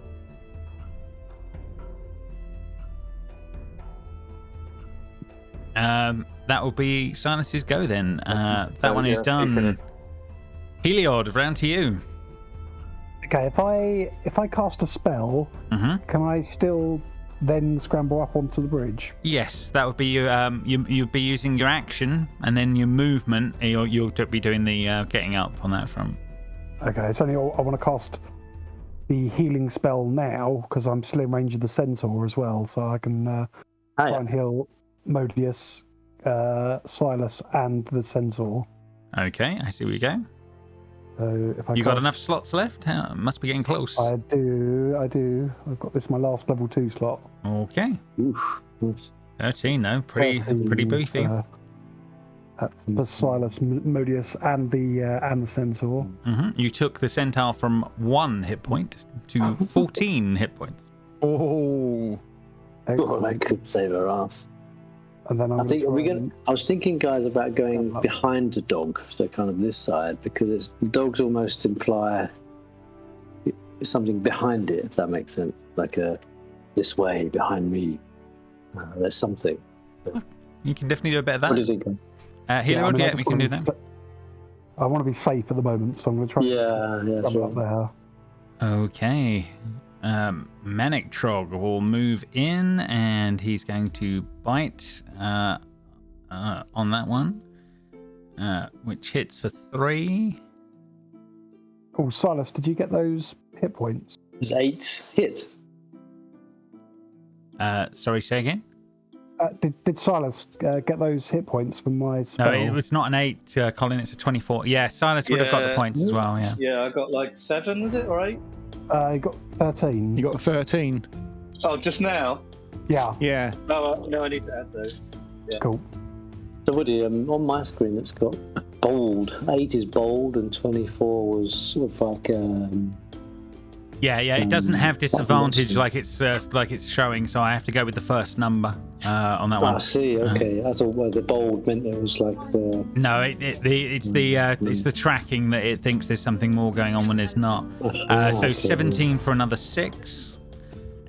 Speaker 1: That will be Silas's go then. That one is done. Heliod, round to you.
Speaker 5: Okay, if I cast a spell, can I still then scramble up onto the bridge?
Speaker 1: Yes, that would be you'd be using your action and then your movement. You'll be doing the getting up on that front.
Speaker 5: Okay, so I want to cast the healing spell now because I'm still in range of the centaur as well, so I can try and heal Modius, Silas, and the centaur.
Speaker 1: Okay, I see where you go.
Speaker 5: So if I
Speaker 1: got enough slots left? Must be getting close.
Speaker 5: I do. I've got my last level 2 slot.
Speaker 1: Okay.
Speaker 2: Oof.
Speaker 1: 13 though, pretty beefy.
Speaker 5: That's for Silas, Modius, and the centaur.
Speaker 1: You took the centaur from 1 hit point to 14 hit points.
Speaker 2: Oh, that could save her ass.
Speaker 5: And then
Speaker 2: I was thinking, guys, about going behind the dog, so kind of this side, because the dogs almost imply something behind it, if that makes sense. Like this way, behind me. There's something.
Speaker 1: You can definitely do a bit of that.
Speaker 2: What do you think?
Speaker 1: Heliod, we can do that.
Speaker 5: I want to be safe at the moment, so I'm going to try.
Speaker 2: Yeah,
Speaker 5: Jump up there.
Speaker 1: Okay. Manic Trog will move in, and he's going to bite on that one, which hits for 3.
Speaker 5: Oh, Silas, did you get those hit points?
Speaker 2: It's 8 hit.
Speaker 1: Sorry, say again?
Speaker 5: Did Silas get those hit points from my spell?
Speaker 1: No, it was not an 8, Colin. It's a 24. Yeah, Silas would have got the points as well. Yeah.
Speaker 4: Yeah, I got like 7, is it, or 8?
Speaker 5: I got 13.
Speaker 3: You got 13.
Speaker 4: Oh, just now?
Speaker 5: Yeah.
Speaker 3: Yeah.
Speaker 4: Oh, no, I need to add those. Yeah.
Speaker 5: Cool.
Speaker 2: So Woody, on my screen it's got bold. 8 is bold and 24 was sort of like
Speaker 1: Yeah, it doesn't have disadvantage like it's showing, so I have to go with the first number on that one.
Speaker 2: I see. Okay, I thought the bold meant it was like the.
Speaker 1: No, it's the tracking that it thinks there's something more going on when there's not. So 17 for another 6,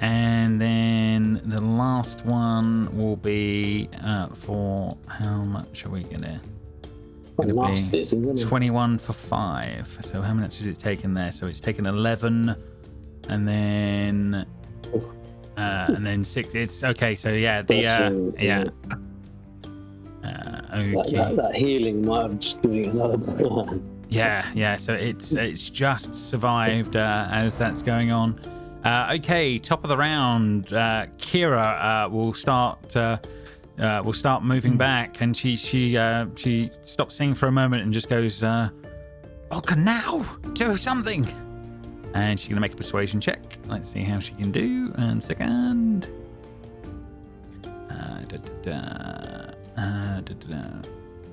Speaker 1: and then the last one will be for how much are we gonna? Be 21 for 5. So how much is it taken there? So it's taken 11. And then 6. It's okay. So yeah, okay.
Speaker 2: That healing might have just given another one.
Speaker 1: Yeah. So it's just survived as that's going on. Okay, top of the round. Kira will start moving back, and she stops singing for a moment and just goes, "Vulcan, now do something." And she's going to make a persuasion check. Let's see how she can do. And second.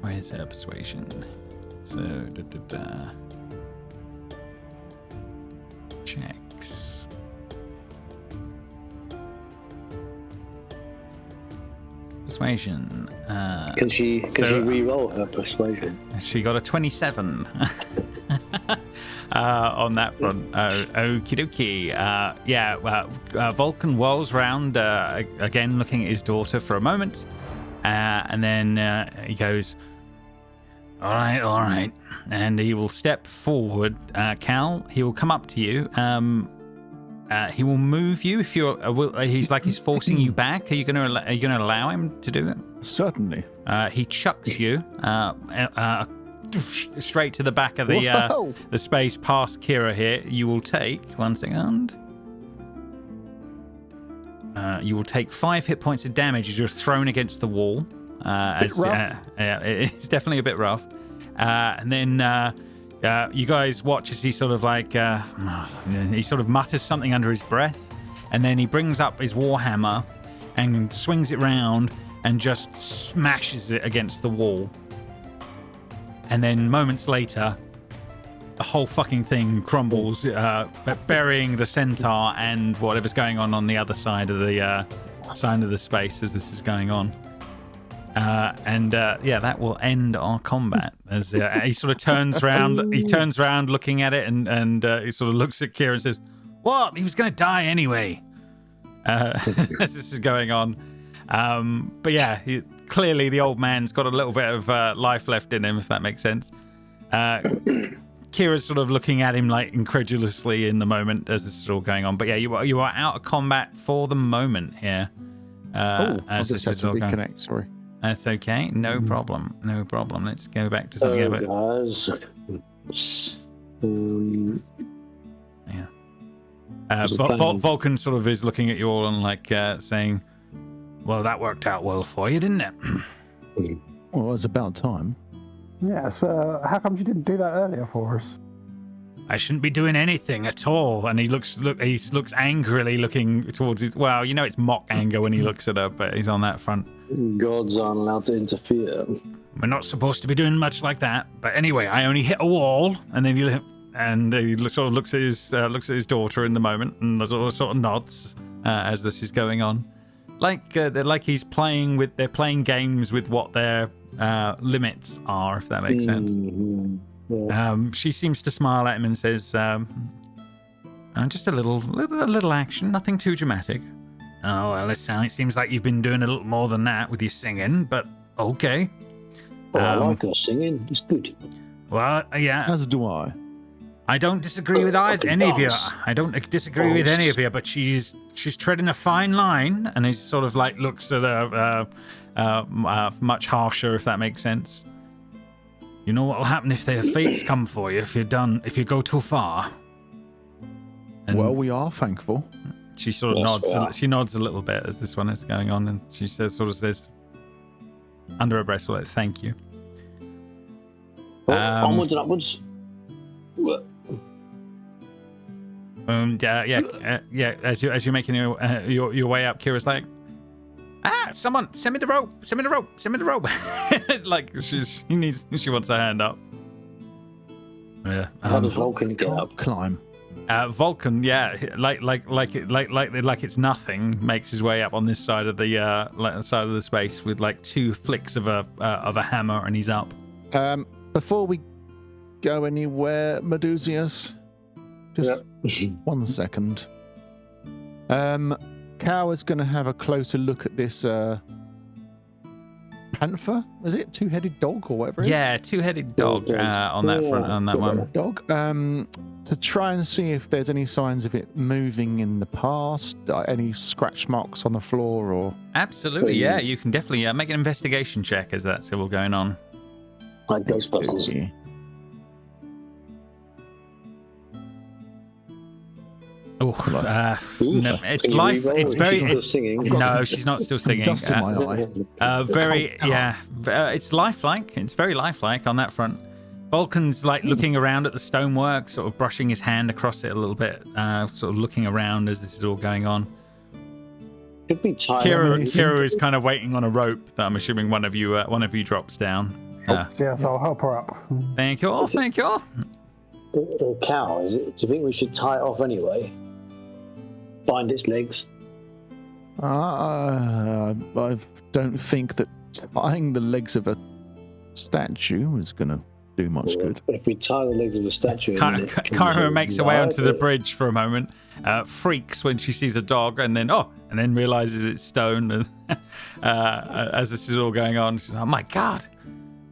Speaker 1: Where's her persuasion? So, checks. Persuasion.
Speaker 2: Can she re-roll her persuasion?
Speaker 1: She got a 27. On that front. Okie dokie. Vulcan whirls round again, looking at his daughter for a moment, and then he goes, all right, and he will step forward. Cal, he will come up to you. He will move you if you're. He's forcing you back. Are you going to allow him to do it?
Speaker 3: Certainly.
Speaker 1: He chucks you straight to the back of the space past Kira here. You will take 1 second. You will take 5 hit points of damage as you're thrown against the wall. It's definitely a bit rough. And then you guys watch as he sort of he sort of mutters something under his breath, and then he brings up his warhammer and swings it round and just smashes it against the wall. And then moments later, the whole fucking thing crumbles, burying the centaur and whatever's going on the other side of the space as this is going on. That will end our combat as he sort of turns around. He turns around, looking at it, and he sort of looks at Kira and says, "What? He was going to die anyway." As this is going on, clearly the old man's got a little bit of life left in him, if that makes sense. Kira's sort of looking at him incredulously in the moment as this is all going on. But yeah, you are out of combat for the moment here.
Speaker 3: I just had to reconnect. Sorry.
Speaker 1: That's okay. No problem. Let's go back to something about.
Speaker 2: Guys.
Speaker 1: Vulcan sort of is looking at you all and saying, "Well, that worked out well for you, didn't it?"
Speaker 3: Well, it was about time.
Speaker 5: Yes. How come you didn't do that earlier for us?
Speaker 1: I shouldn't be doing anything at all. And he looks angrily looking towards his. Well, it's mock anger when he looks at her, but he's on that front.
Speaker 2: Gods aren't allowed to interfere.
Speaker 1: We're not supposed to be doing much like that. But anyway, I only hit a wall, and then he sort of looks at his daughter in the moment, and sort of nods as this is going on, he's playing with. They're playing games with what their limits are, if that makes sense.
Speaker 2: Mm-hmm. Yeah.
Speaker 1: She seems to smile at him and says, "Just a little action, nothing too dramatic." Oh well, it seems like you've been doing a little more than that with your singing, but okay.
Speaker 2: I like her singing. It's good.
Speaker 1: Well, yeah.
Speaker 3: As do I.
Speaker 1: I don't disagree with any of you. I don't disagree with any of you, but she's treading a fine line, and he sort of like looks at her much harsher, if that makes sense. You know what will happen if their fates come for you if you go too far. And
Speaker 3: well, we are thankful.
Speaker 1: she sort of nods. She nods a little bit as this one is going on, and she says under her breath, like, "Thank you."
Speaker 2: Onwards and upwards.
Speaker 1: Yeah. As you're making your way up, Kira's like, someone send me the rope. It's like she wants her hand up. Yeah.
Speaker 2: How does Vulcan get up?
Speaker 3: Climb.
Speaker 1: Vulcan, yeah, like it's nothing, makes his way up on this side of the side of the space with like 2 flicks of a hammer, and he's up.
Speaker 3: Before we go anywhere, Medusius, just 1 second. Cow is going to have a closer look at this panther. Is it 2-headed dog or whatever?
Speaker 1: Yeah, 2-headed dog on that front, on that one.
Speaker 3: Dog. To try and see if there's any signs of it moving in the past, any scratch marks on the floor, or.
Speaker 1: Absolutely, yeah. You can definitely make an investigation check as that's all going on.
Speaker 2: Like Ghostbusters.
Speaker 1: No, it's life. It's very.
Speaker 2: Singing.
Speaker 1: No, she's not still singing.
Speaker 3: Dust in my eye.
Speaker 1: It's lifelike. It's very lifelike on that front. Vulcan's like looking around at the stonework, sort of brushing his hand across it a little bit, sort of looking around as this is all going on.
Speaker 2: Could be tired.
Speaker 1: Kira is kind of waiting on a rope that I'm assuming one of you drops down.
Speaker 5: Yes, I'll help her up.
Speaker 1: Thank you all. Thank you all.
Speaker 2: Cow, do you think we should tie it off anyway? Bind its legs?
Speaker 3: I don't think that tying the legs of a statue is going to do much good.
Speaker 2: If we tie the legs of a statue...
Speaker 1: Kira makes her way onto the bridge for a moment, freaks when she sees a dog, and then realizes it's stone. And as this is all going on, she's like, "Oh my God,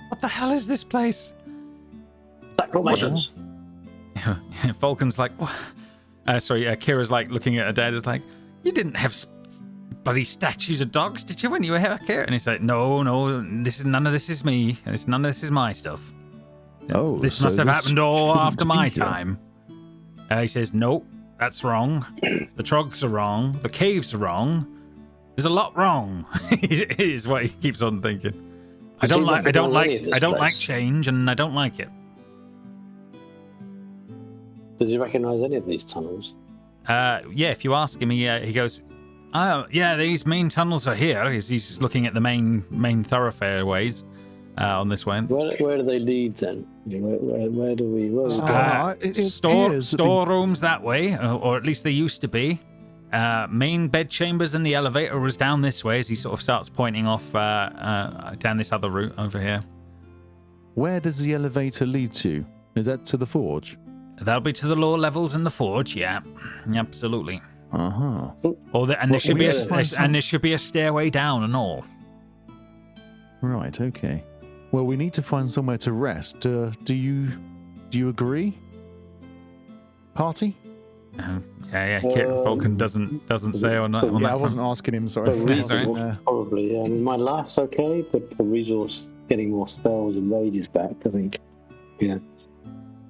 Speaker 1: what the hell is this place?"
Speaker 2: Proclamations.
Speaker 1: Vulcan's like, Kira's like looking at her dad, is like, "You didn't have bloody statues of dogs, did you, when you were here, Kira?" And he's like, "No, none of this is me. None of this is my stuff.
Speaker 3: Oh,
Speaker 1: this must have happened all after my time." He says, "Nope, that's wrong. The trogs are wrong. The caves are wrong. There's a lot wrong." Is what he keeps on thinking. I don't like change, and I don't like it.
Speaker 2: Does he recognise any of these tunnels?
Speaker 1: Yeah, if you ask him, he goes, "Oh, yeah, these main tunnels are here." He's looking at the main thoroughfare ways on this way.
Speaker 2: Where do they lead then? Where do we...
Speaker 1: Storerooms that way, or at least they used to be. Main bed chambers, and the elevator was down this way, as he sort of starts pointing off down this other route over here.
Speaker 3: Where does the elevator lead to? Is that to the forge?
Speaker 1: That'll be to the lower levels in the forge, yeah, absolutely. And there should be a stairway down and all.
Speaker 3: Right, okay. Well, we need to find somewhere to rest. Do you agree? Party?
Speaker 1: Yeah. Vulcan doesn't say on that.
Speaker 3: I wasn't asking him. Sorry.
Speaker 2: Probably. Yeah. My life's okay, but for resource, getting more spells and rages back, I think. Yeah.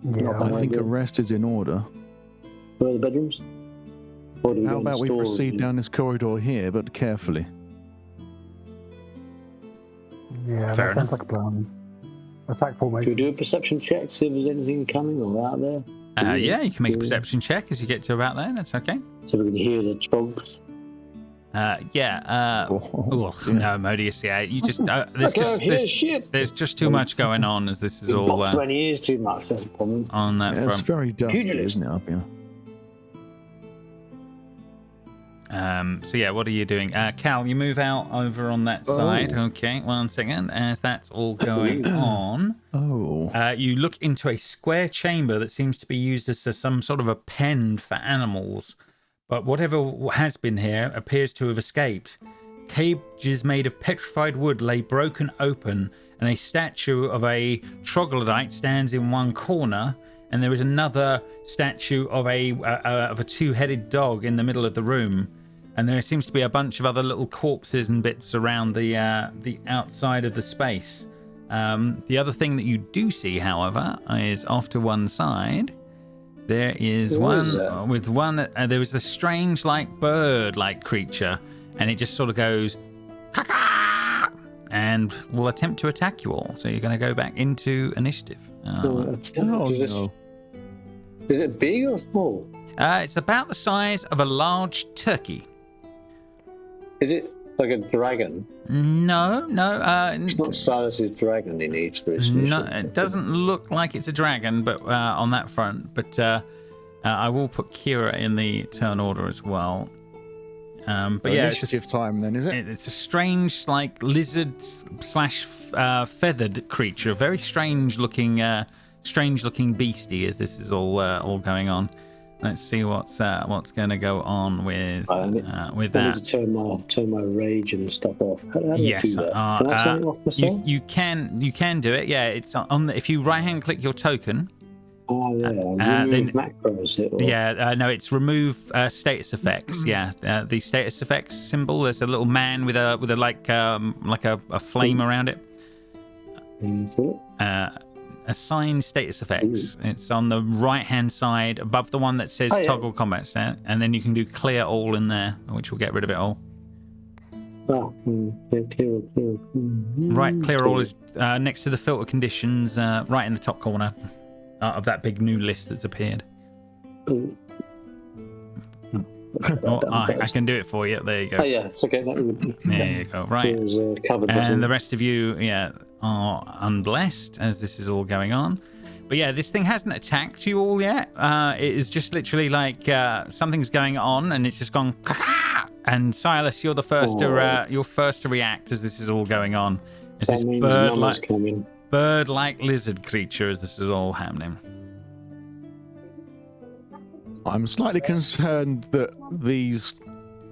Speaker 3: I think a rest is in order.
Speaker 2: Where are the bedrooms?
Speaker 3: How about we proceed down this corridor here, but carefully?
Speaker 5: Yeah,
Speaker 1: Fair
Speaker 5: that sounds like a plan. Attack formation.
Speaker 2: Should we do a perception check, see if there's anything coming or out there?
Speaker 1: Yeah, you can make a perception check as you get to about there. That's okay.
Speaker 2: So we can hear the trogs.
Speaker 1: No, Modius. Yeah, you just there's just too much going on as this is all.
Speaker 2: 20 years too much. That's a problem.
Speaker 1: On that front.
Speaker 3: It's very dusty, isn't it, up here?
Speaker 1: So yeah, what are you doing? Cal, you move out over on that side. Okay, 1 second. As that's all going on. You look into a square chamber that seems to be used as some sort of a pen for animals. But whatever has been here appears to have escaped. cages made of petrified wood lay broken open, and a statue of a troglodyte stands in one corner, and there is another statue of a two-headed dog in the middle of the room, and there seems to be a bunch of other little corpses and bits around the outside of the space. The other thing that you do see, however, is off to one side. There is there was a strange, bird-like creature, and it just sort of goes, "Caca!" and will attempt to attack you all. So you're going to go back into initiative.
Speaker 2: Is it big or small?
Speaker 1: It's about the size of a large turkey.
Speaker 2: Is it like a dragon?
Speaker 1: No.
Speaker 2: It's not Silas's dragon he needs for his
Speaker 1: No, it doesn't look like it's a dragon, but on that front. But I will put Kira in the turn order as well. But yeah,
Speaker 3: initiative time then, is it?
Speaker 1: It's a strange, lizard / feathered creature, very strange looking beastie. As this is all going on. Let's see what's going to go on with that.
Speaker 2: I need to turn my rage and stuff off. How do
Speaker 1: yes,
Speaker 2: do that? Can I turn it off myself?
Speaker 1: You can do it. Yeah, it's on. If you right hand click your token.
Speaker 2: Oh yeah, remove macros.
Speaker 1: No, it's remove status effects. Yeah, the status effects symbol. There's a little man with a flame around it. Assign status effects. It's on the right hand side above the one that says toggle combat stat, and then you can do clear all in there, which will get rid of it all.
Speaker 2: Clear.
Speaker 1: Right, clear all is next to the filter conditions, right in the top corner of that big new list that's appeared. I can do it for you. There you go.
Speaker 2: Oh yeah, it's okay.
Speaker 1: There you go. Right, and the rest of you, are unblessed as this is all going on. But yeah, this thing hasn't attacked you all yet. It is just literally something's going on, and it's just gone. Caca! And Silas, you're the first to react as this is all going on. As this bird-like lizard creature as this is all happening.
Speaker 3: I'm slightly concerned that these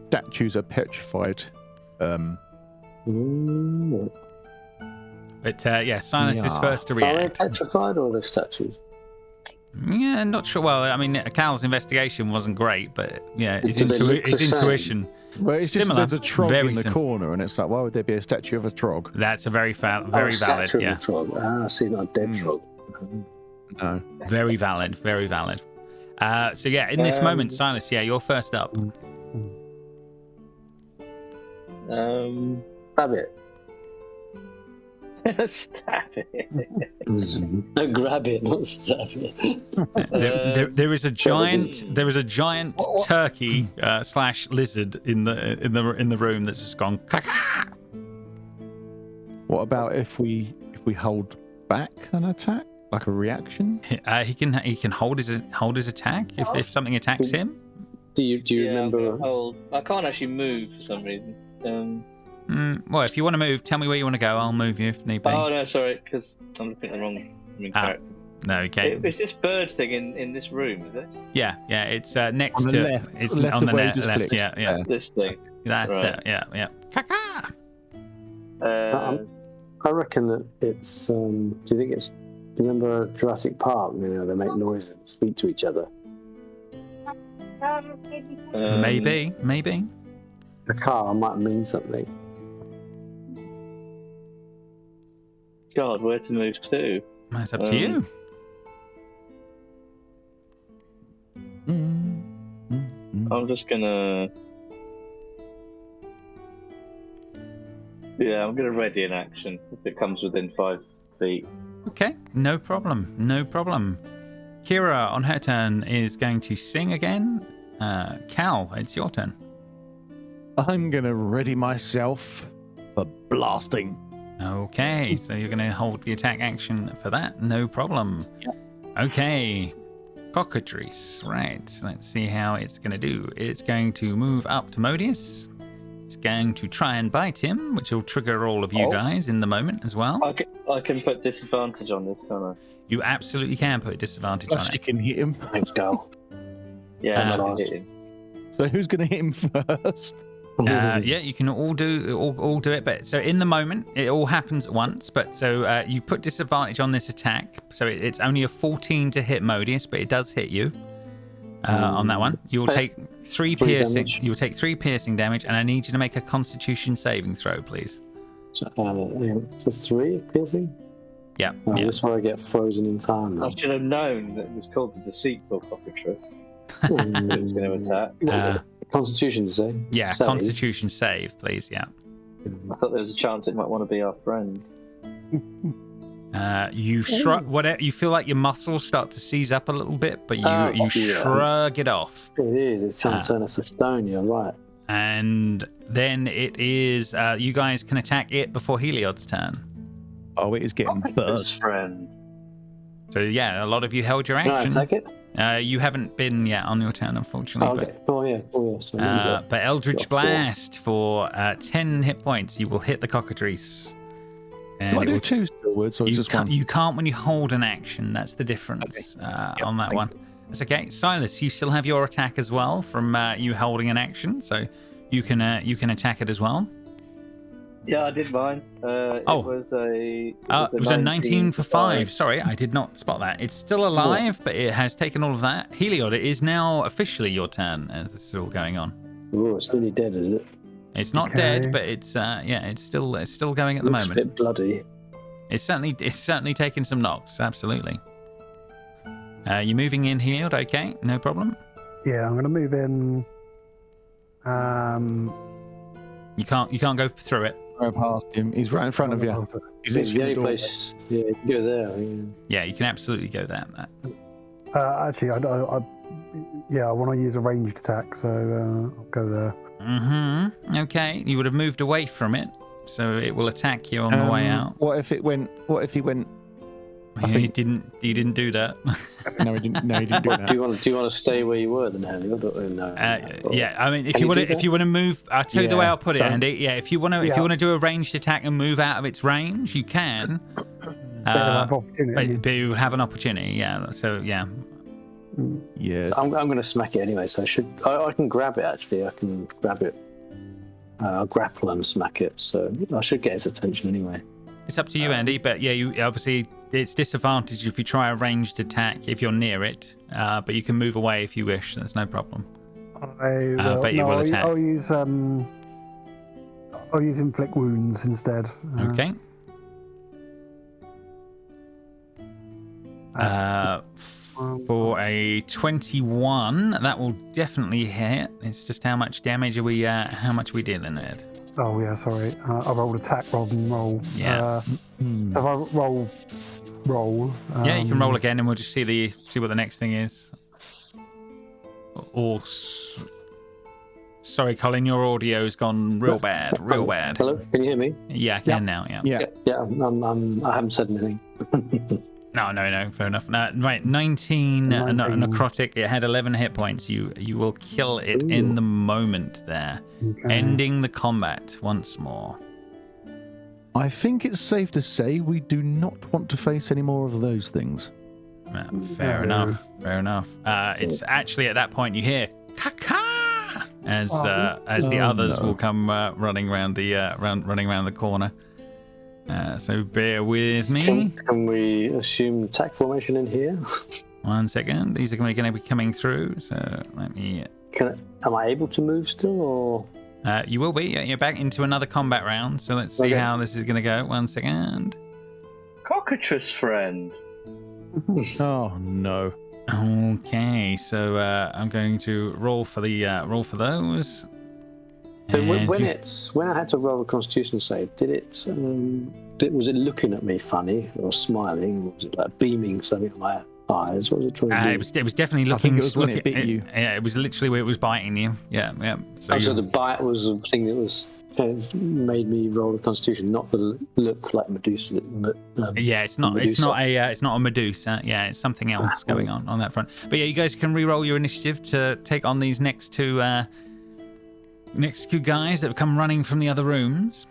Speaker 3: statues are petrified.
Speaker 1: But Silas is first to react.
Speaker 2: Are they petrified or are they statues?
Speaker 1: Yeah, not sure. Well, I mean, Cal's investigation wasn't great, but yeah, his intuition.
Speaker 3: Well, it's
Speaker 1: similar.
Speaker 3: Just there's a trog in the corner, and it's like, why would there be a statue of a trog?
Speaker 1: That's a very valid.
Speaker 2: Statue
Speaker 1: Yeah.
Speaker 2: of a trog. I see, not a dead trog.
Speaker 3: No.
Speaker 1: Very valid. Very valid. So yeah, in this moment, Silas, you're first up.
Speaker 2: Rabbit.
Speaker 4: Stab it.
Speaker 2: No, grab it, not stab it.
Speaker 1: There is a giant turkey / lizard in the room that's just gone. Caca!
Speaker 3: What about if we hold back an attack, like a reaction?
Speaker 1: He can hold his attack if something attacks him.
Speaker 2: Do you remember?
Speaker 4: I can't actually move for some reason.
Speaker 1: Well, if you want to move, tell me where you want to go. I'll move you if need be.
Speaker 4: Oh no, sorry, because I'm looking at the wrong character.
Speaker 1: No, okay.
Speaker 4: It's this bird thing in this room, is it?
Speaker 1: Yeah, it's next
Speaker 3: on the
Speaker 1: to
Speaker 3: left.
Speaker 1: it's
Speaker 3: left
Speaker 1: on the left.
Speaker 3: clicked.
Speaker 1: Yeah.
Speaker 4: This thing.
Speaker 1: That's
Speaker 4: right.
Speaker 1: it. Yeah. Caca!
Speaker 2: I reckon that it's. Do you think it's? Do you remember Jurassic Park? You know, they make noises and speak to each other.
Speaker 1: Maybe.
Speaker 2: The car might mean something.
Speaker 4: God, where to move to?
Speaker 1: That's up to you.
Speaker 4: I'm just gonna. Yeah, I'm gonna ready an action if it comes within 5 feet.
Speaker 1: Okay, no problem. Kira, on her turn, is going to sing again. Cal, it's your turn.
Speaker 3: I'm gonna ready myself for blasting.
Speaker 1: Okay, so you're going to hold the attack action for that. No problem.
Speaker 2: Yeah.
Speaker 1: Okay, cockatrice. Right, let's see how it's going to do. It's going to move up to Modius. It's going to try and bite him, which will trigger all of you guys in the moment as well.
Speaker 4: I can put disadvantage on this, can't I?
Speaker 1: You absolutely can put a disadvantage on
Speaker 3: You
Speaker 1: it.
Speaker 3: can hit him.
Speaker 2: Thanks, Gal.
Speaker 4: Yeah, I'm hit him.
Speaker 3: So who's going to hit him first?
Speaker 1: Yeah, you can all do it, but so in the moment it all happens at once. But so you put disadvantage on this attack, so it's only a 14 to hit Modius, but it does hit you on that one. You will take 3 piercing.
Speaker 2: Damage.
Speaker 1: You will take 3 piercing damage, and I need you to make a Constitution saving throw, please.
Speaker 2: So 3 piercing?
Speaker 1: Yeah.
Speaker 2: Oh, this is where I get frozen in time.
Speaker 4: I should have known that it was called the deceitful cockatrice. It was going to attack.
Speaker 2: Constitution, you say?
Speaker 1: Yeah,
Speaker 2: Save.
Speaker 1: Constitution save, please. Yeah.
Speaker 4: I thought there was a chance it might want to be our friend.
Speaker 1: You shrug. Whatever you feel like your muscles start to seize up a little bit, but you shrug it off.
Speaker 2: It is. It's trying to turn us to stone. You're right.
Speaker 1: And then it is you guys can attack it before Heliod's turn.
Speaker 3: Oh, it is getting
Speaker 4: His
Speaker 3: burnt.
Speaker 4: friend.
Speaker 1: So yeah, a lot of you held your
Speaker 2: Can I
Speaker 1: action.
Speaker 2: attack it?
Speaker 1: You haven't been yet on your turn, unfortunately.
Speaker 2: Okay. Oh yeah. So
Speaker 1: But Eldritch Blast for 10 hit points. You will hit the cockatrice. And
Speaker 3: Do I
Speaker 1: it
Speaker 3: do
Speaker 1: will-
Speaker 3: 2 still words or
Speaker 1: you,
Speaker 3: just
Speaker 1: can't,
Speaker 3: one?
Speaker 1: you can't when you hold an action. That's the difference on that
Speaker 3: thank
Speaker 1: one. That's okay. Silas, you still have your attack as well from you holding an action, so you can attack it as well.
Speaker 4: Yeah, I did mine. It was a.
Speaker 1: It was a 19 for 5. Sorry, I did not spot that. It's still alive, but it has taken all of that. Heliod, it is now officially your turn as this is all going on.
Speaker 2: Oh, it's nearly dead, is it?
Speaker 1: It's not dead, but it's it's still going at the
Speaker 2: Looks
Speaker 1: moment.
Speaker 2: a bit bloody.
Speaker 1: It's certainly taking some knocks. Absolutely. You're moving in, Heliod. Okay, no problem.
Speaker 5: Yeah, I'm going to move in.
Speaker 1: You can't go through it.
Speaker 3: Go past him. He's right in front of you. He's
Speaker 2: It's the
Speaker 3: literally
Speaker 2: only
Speaker 3: the
Speaker 2: place. Yeah, you can go there. Yeah.
Speaker 1: Yeah, you can absolutely go there.
Speaker 5: Actually, I want to use a ranged attack, so I'll go there.
Speaker 1: Okay, you would have moved away from it, so it will attack you on the way out.
Speaker 3: What if he went?
Speaker 1: You didn't do that.
Speaker 3: No, he didn't. No, he didn't do
Speaker 2: Do
Speaker 3: that.
Speaker 2: you want to stay where you were then, Andy? I don't really know.
Speaker 1: Yeah, I mean, if
Speaker 2: Can
Speaker 1: you
Speaker 2: you
Speaker 1: want
Speaker 2: do
Speaker 1: to, if
Speaker 2: that?
Speaker 1: you want to move, I'll tell you the
Speaker 3: Yeah,
Speaker 1: way I'll put it,
Speaker 3: don't-
Speaker 1: Andy. Yeah, if you want to do a ranged attack and move out of its range, you can.
Speaker 5: Have opportunity.
Speaker 1: But you have an opportunity. Yeah. So yeah.
Speaker 3: Yeah.
Speaker 2: I'm going to smack it anyway, so I can grab it actually. I can grab it. I'll grapple and smack it, so I should get his attention anyway.
Speaker 1: It's up to you, Andy. But yeah, you obviously it's disadvantage if you try a ranged attack if you're near it. But you can move away if you wish. That's no problem. But you will attack.
Speaker 5: I'll use inflict wounds instead.
Speaker 1: Okay. For a 21, that will definitely hit. It's just how much damage are we dealing with?
Speaker 5: Oh yeah, sorry. I rolled attack rather than roll.
Speaker 1: Yeah.
Speaker 5: So if I roll.
Speaker 1: Yeah, you can roll again, and we'll just see what the next thing is. Sorry, Colin, your audio's gone real bad, real bad.
Speaker 2: Hello, can you hear me?
Speaker 1: Yeah, I can now. Yeah.
Speaker 3: Yeah.
Speaker 2: I haven't said anything.
Speaker 1: No, fair enough. Right, 19 necrotic. It had 11 hit points. You will kill it in the moment there, ending the combat once more.
Speaker 3: I think it's safe to say we do not want to face any more of those things.
Speaker 1: Fair enough. It's actually at that point you hear "Caca" as the others will come running around the corner. So bear with me.
Speaker 2: Can we assume attack formation in here?
Speaker 1: 1 second. These are going to be coming through. So let me.
Speaker 2: Am I able to move still, or?
Speaker 1: You will be. You're back into another combat round. So let's see how this is going to go. 1 second.
Speaker 4: Cockatrice friend.
Speaker 3: Oh no.
Speaker 1: Okay. So I'm going to roll for those.
Speaker 2: So when I had to roll a Constitution save, was it looking at me funny or smiling? Or was it like beaming something at my eyes? What was it trying to do?
Speaker 1: It was definitely looking.
Speaker 3: think it was when it bit you.
Speaker 1: Yeah, it was literally where it was biting you. Yeah.
Speaker 2: So the bite was the thing that was kind of made me roll a Constitution, not the look like Medusa.
Speaker 1: Yeah, it's not a Medusa. Yeah, it's something else going on that front. But yeah, you guys can re-roll your initiative to take on these next two guys that have come running from the other rooms.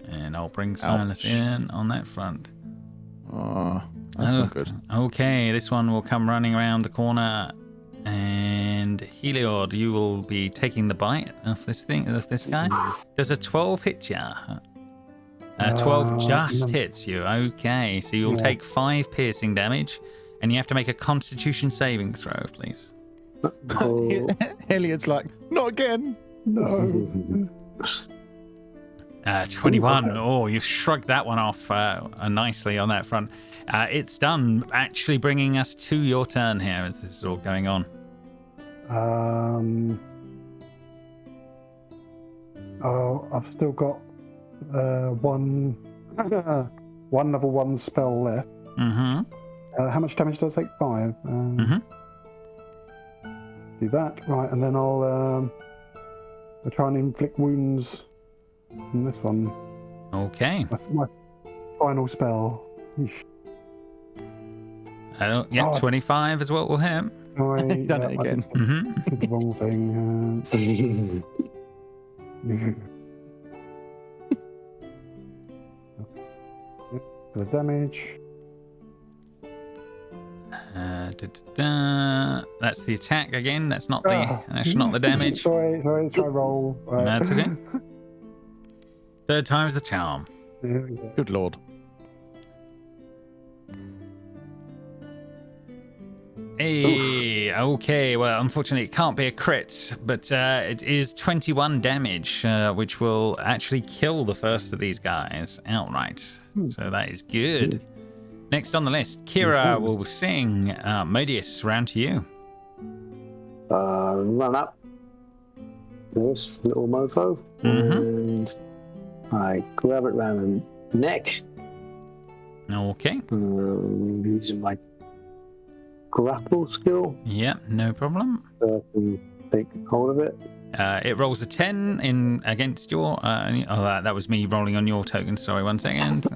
Speaker 1: And I'll bring Silas in on that front.
Speaker 3: Oh, that's not good.
Speaker 1: Okay, this one will come running around the corner and and Heliod, you will be taking the bite of this guy. Does a 12 hit you? 12 just hits you. Okay, so you'll take 5 piercing damage, and you have to make a Constitution saving throw, please.
Speaker 3: Heliod's like, not again.
Speaker 5: No.
Speaker 1: 21. Oh, you've shrugged that one off nicely on that front. It's done. Actually bringing us to your turn here as this is all going on.
Speaker 5: I've still got one level 1 spell left.
Speaker 1: Mm-hmm.
Speaker 5: How much damage do I take? 5. Do that. Right, and then I'll try and inflict wounds on this one.
Speaker 1: Okay.
Speaker 5: My final spell.
Speaker 1: Yeah, 25 is what will hit.
Speaker 3: You've done it again.
Speaker 1: Mm-hmm.
Speaker 5: Did the wrong thing. For the damage.
Speaker 1: That's the attack again. That's not the damage.
Speaker 5: Sorry, try roll. Right.
Speaker 1: That's okay. Third time's the charm.
Speaker 5: There we go.
Speaker 3: Good lord.
Speaker 1: Hey, okay. Well, unfortunately, it can't be a crit, but it is 21 damage, which will actually kill the first of these guys outright. So that is good. Next on the list, Kira will sing. Modius, round to you.
Speaker 2: Run up this little mofo, and I grab it round the neck.
Speaker 1: Okay.
Speaker 2: Using my grapple skill.
Speaker 1: Yep, no problem.
Speaker 2: So I can take hold of it.
Speaker 1: It rolls a 10 in against your... that was me rolling on your token. Sorry, 1 second.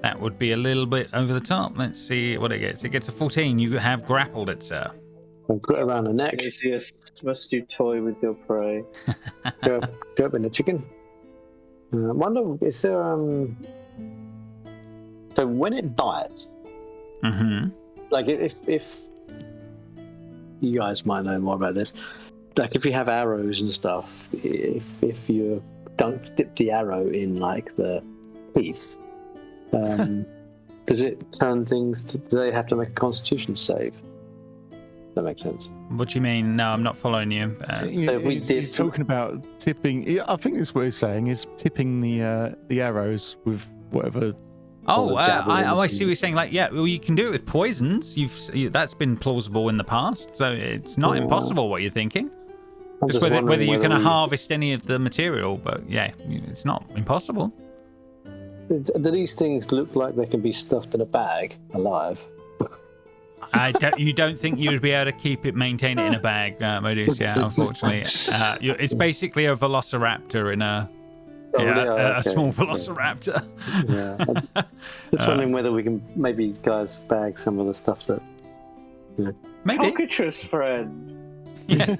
Speaker 1: That would be a little bit over the top. Let's see what it gets. It gets a 14. You have grappled it, sir.
Speaker 2: I've got it around the neck.
Speaker 4: Yes, must you toy with your prey?
Speaker 2: Go up in the chicken. Wonder, is there so when it bites, like if you guys might know more about this, like if you have arrows and stuff, if you don't dip the arrow in like the piece, does it turn things? Do they have to make a Constitution save? That makes sense.
Speaker 1: What do you mean? No, I'm not following you.
Speaker 3: He's talking about tipping. I think this is what he's saying is tipping the arrows with whatever.
Speaker 1: I see what you're saying. Like, yeah, well, you can do it with poisons. That's been plausible in the past, so it's not impossible what you're thinking. Just whether you can harvest any of the material, but yeah, it's not impossible.
Speaker 2: Do these things look like they can be stuffed in a bag alive?
Speaker 1: You don't think you would be able to maintain it in a bag, Modius? Yeah, unfortunately, it's basically a velociraptor in a small velociraptor.
Speaker 2: Yeah, just wondering whether we can maybe guys bag some of the stuff that.
Speaker 1: Maybe.
Speaker 4: Cockatrice friend.
Speaker 1: Yeah.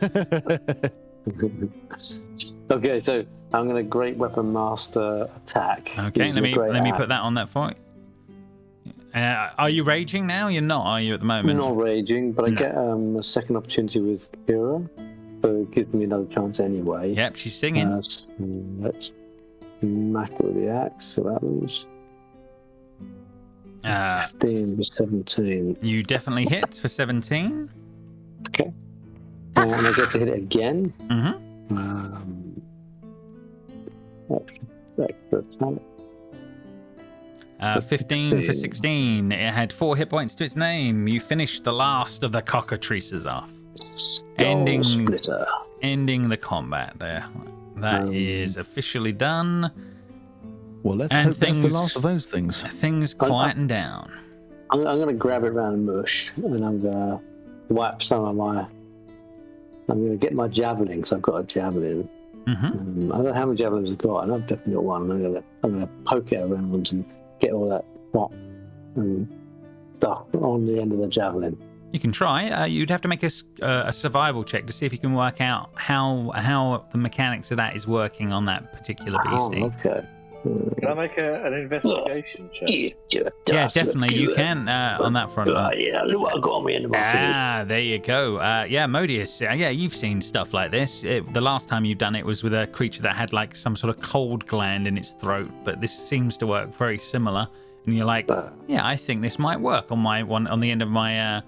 Speaker 2: Okay, so I'm going to Great Weapon Master attack.
Speaker 1: Okay, let me put that on that for you. Are you raging now? You're not, are you, at the moment?
Speaker 2: Not raging, but I get a second opportunity with Kira, so it gives me another chance anyway.
Speaker 1: Yep, she's singing.
Speaker 2: Let's smack it with the axe, so that was 16 to 17.
Speaker 1: You definitely hit for 17.
Speaker 2: Okay. And I get to hit it again. Extra attack.
Speaker 1: 15 for 16. It had 4 hit points to its name. You finished the last of the cockatrices off. Ending the combat there. That is officially done.
Speaker 3: Well, let's hope that's the last of those things.
Speaker 1: Things quieten down.
Speaker 2: I'm going to grab it around the bush, and I'm going to wipe some of my... I'm going to get my javelin, because I've got a javelin. I don't know how many javelins I've got, and I've definitely got one. I'm going to poke it around and get all that pot and stuff on the end of the javelin.
Speaker 1: You can try. You'd have to make a survival check to see if you can work out how the mechanics of that is working on that particular beastie.
Speaker 2: Oh, okay.
Speaker 4: Can I make an investigation check?
Speaker 1: Yeah, definitely you can on that front.
Speaker 2: Yeah, look what I got on my animosity.
Speaker 1: There you go. Yeah, Modius. Yeah, you've seen stuff like this. The last time you've done it was with a creature that had like some sort of cold gland in its throat, but this seems to work very similar. And you're like, yeah, I think this might work on my one on the end of my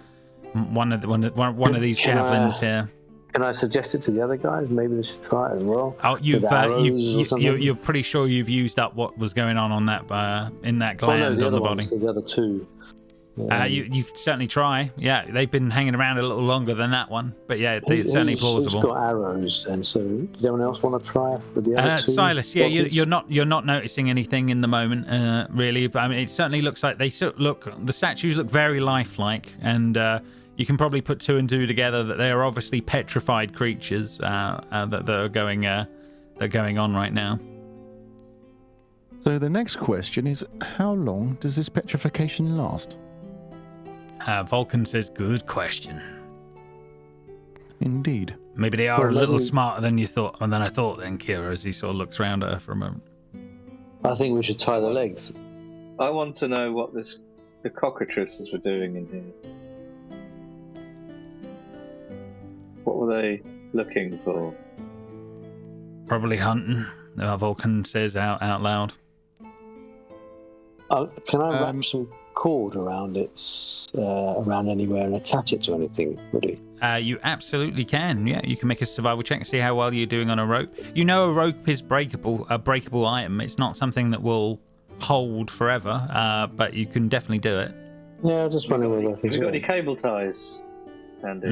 Speaker 1: one of these javelins here.
Speaker 2: Can I suggest it to the other guys? Maybe they should try it as well.
Speaker 1: Oh, you're pretty sure you've used up what was going on that in that gland on the body.
Speaker 2: The other two.
Speaker 1: You could certainly try. Yeah, they've been hanging around a little longer than that one, but yeah, it's certainly plausible.
Speaker 2: Who's got arrows, and so does anyone else want to try with the other two?
Speaker 1: Silas, yeah, you're not noticing anything in the moment, really. But I mean, it certainly looks like the statues look very lifelike, and you can probably put two and two together that they are obviously petrified creatures that are going on right now.
Speaker 3: So the next question is, how long does this petrification last?
Speaker 1: Vulcan says, good question.
Speaker 3: Indeed.
Speaker 1: Maybe they are a little smarter than you thought, and then I thought then, Kira, as he sort of looks around at her for a moment.
Speaker 2: I think we should tie the legs.
Speaker 4: I want to know what the cockatrices were doing in here. What were they looking for?
Speaker 1: Probably hunting, Vulcan says out loud.
Speaker 2: Can I wrap some cord around around anywhere and attach it to anything, Woody?
Speaker 1: You absolutely can. Yeah, you can make a survival check and see how well you're doing on a rope. You know a rope is a breakable item. It's not something that will hold forever, but you can definitely do it.
Speaker 2: Yeah, I just wondering whether
Speaker 4: have you got any cable ties handy?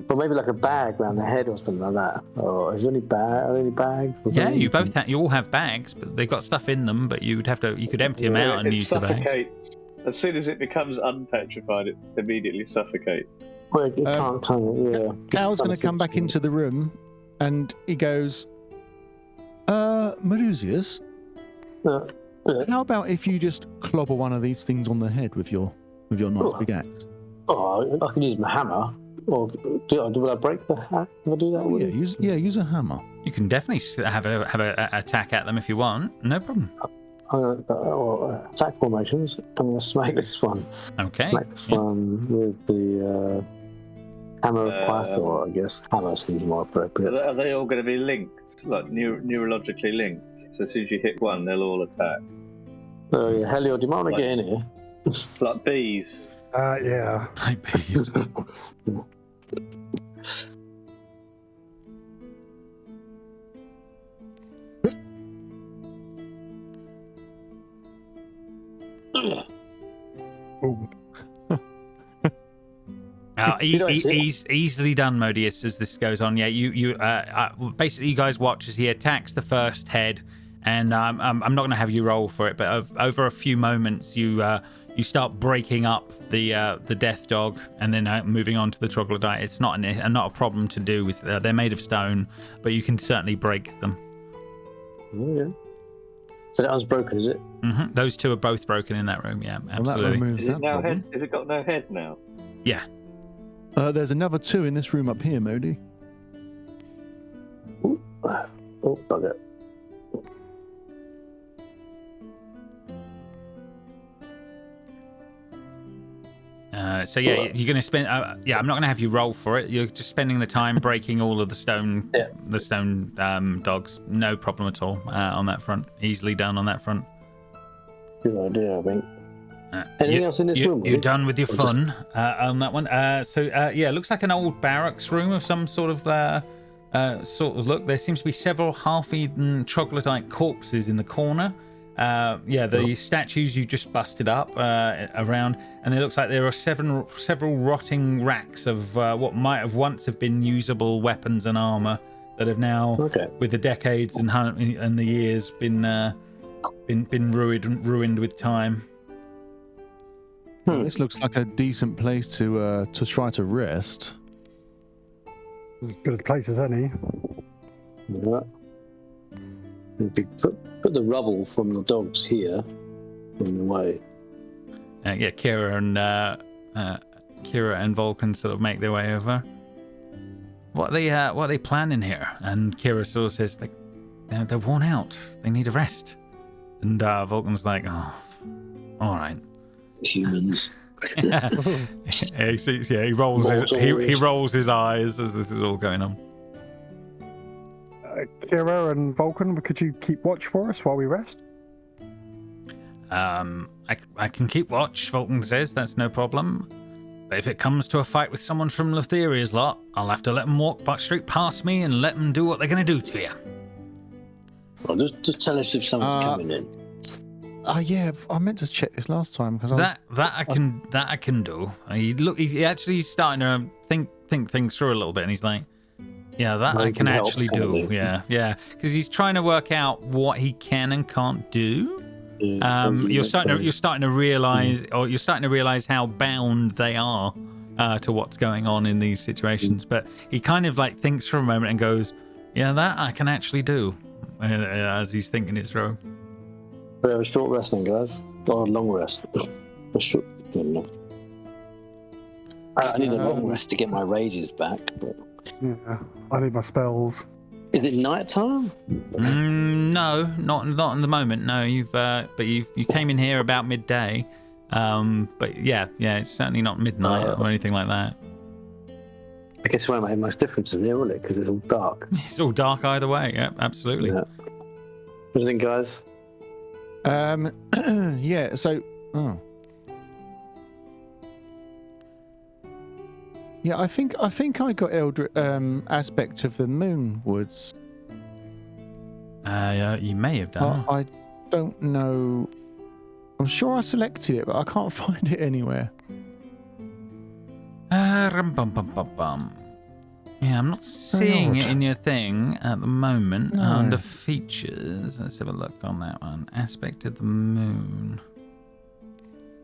Speaker 2: Or maybe like a bag around the head or something like that. Or is there any bags?
Speaker 1: Yeah, you all have bags, but they've got stuff in them. But you could empty them out and use the bags.
Speaker 4: As soon as it becomes unpetrified, it immediately suffocates.
Speaker 2: Well, it can't
Speaker 3: Cal's going to come back into the room, and he goes, Medusius, how about if you just clobber one of these things on the head with your nice big axe?
Speaker 2: Oh, I can use my hammer. Or do I break the hat? Can I do that?
Speaker 3: Oh, use a hammer.
Speaker 1: You can definitely have a attack at them if you want. No problem.
Speaker 2: Attack formations. I'm going to smack this one.
Speaker 1: Okay.
Speaker 2: Smack this one with the hammer of Pythor, I guess. Hammer seems more appropriate.
Speaker 4: Are they all going to be linked, like neurologically linked? So as soon as you hit one, they'll all attack.
Speaker 2: Oh yeah, Helio, do you mind to get in here?
Speaker 4: Like bees.
Speaker 5: Yeah.
Speaker 1: Like bees. Easily done, Modius, as this goes on. Yeah, you basically you guys watch as he attacks the first head, and I'm not going to have you roll for it, but over a few moments you start breaking up the death dog, and then moving on to the troglodyte. It's not a problem to do with. They're made of stone, but you can certainly break them.
Speaker 2: Oh, yeah. So that one's broken, is it?
Speaker 1: Mm-hmm. Those two are both broken in that room. Yeah, absolutely.
Speaker 3: Well, that problem.
Speaker 4: Has it got no head now?
Speaker 1: Yeah.
Speaker 3: There's another two in this room up here, Modi.
Speaker 2: Oh, bugger.
Speaker 1: So yeah, you're going to spend. I'm not going to have you roll for it. You're just spending the time breaking all of the stone, dogs. No problem at all on that front. Easily done on that front.
Speaker 2: Good idea, I think. Anything else in this room?
Speaker 1: You're done with your fun on that one. It looks like an old barracks room of some sort of look. There seems to be several half-eaten troglodyte corpses in the corner. The statues you just busted up around, and it looks like there are several rotting racks of what might have once have been usable weapons and armor that have now, with the decades and the years, been ruined with time.
Speaker 3: This looks like a decent place to try to rest.
Speaker 5: As good a place as any.
Speaker 2: Yeah. Put the rubble from the dogs here in the way.
Speaker 1: Kira and Vulcan sort of make their way over. What are they planning here? And Kira sort of says, they're worn out. They need a rest. And Vulcan's like, oh, all right.
Speaker 6: Humans.
Speaker 1: He rolls his eyes as this is all going on.
Speaker 5: Kira and Vulcan, could you keep watch for us while we rest?
Speaker 1: I can keep watch, Vulcan says. That's no problem. But if it comes to a fight with someone from Letheria's lot, I'll have to let them walk straight past me and let them do what they're going to do to you.
Speaker 6: Well, just tell us if someone's coming in.
Speaker 3: Oh yeah, I meant to check this last time because
Speaker 1: that I can do. He actually's starting to think things through a little bit, and he's like, yeah, that I can actually do. Yeah, because he's trying to work out what he can and can't do. You're starting to realize how bound they are to what's going on in these situations. But he kind of like thinks for a moment and goes, yeah, that I can actually do, as he's thinking it through.
Speaker 6: We have a short rest then, guys. Or a long rest. A short. I need a long rest to get my rages back. But...
Speaker 5: Yeah, I need my spells.
Speaker 6: Is it night time?
Speaker 1: No, not in the moment. No, you came in here about midday. But yeah, it's certainly not midnight or anything like that.
Speaker 2: I guess it won't make much difference in here, will it? Because it's all dark.
Speaker 1: It's all dark either way. Yeah, absolutely.
Speaker 2: Yeah. What do you think, guys?
Speaker 3: Yeah. So. Oh. Yeah, I think I got aspect of the moon woods.
Speaker 1: You may have done.
Speaker 3: I don't know. I'm sure I selected it, but I can't find it anywhere.
Speaker 1: Yeah, I'm not seeing it in your thing at the moment.
Speaker 3: No.
Speaker 1: Under features, let's have a look on that one. Aspect of the moon.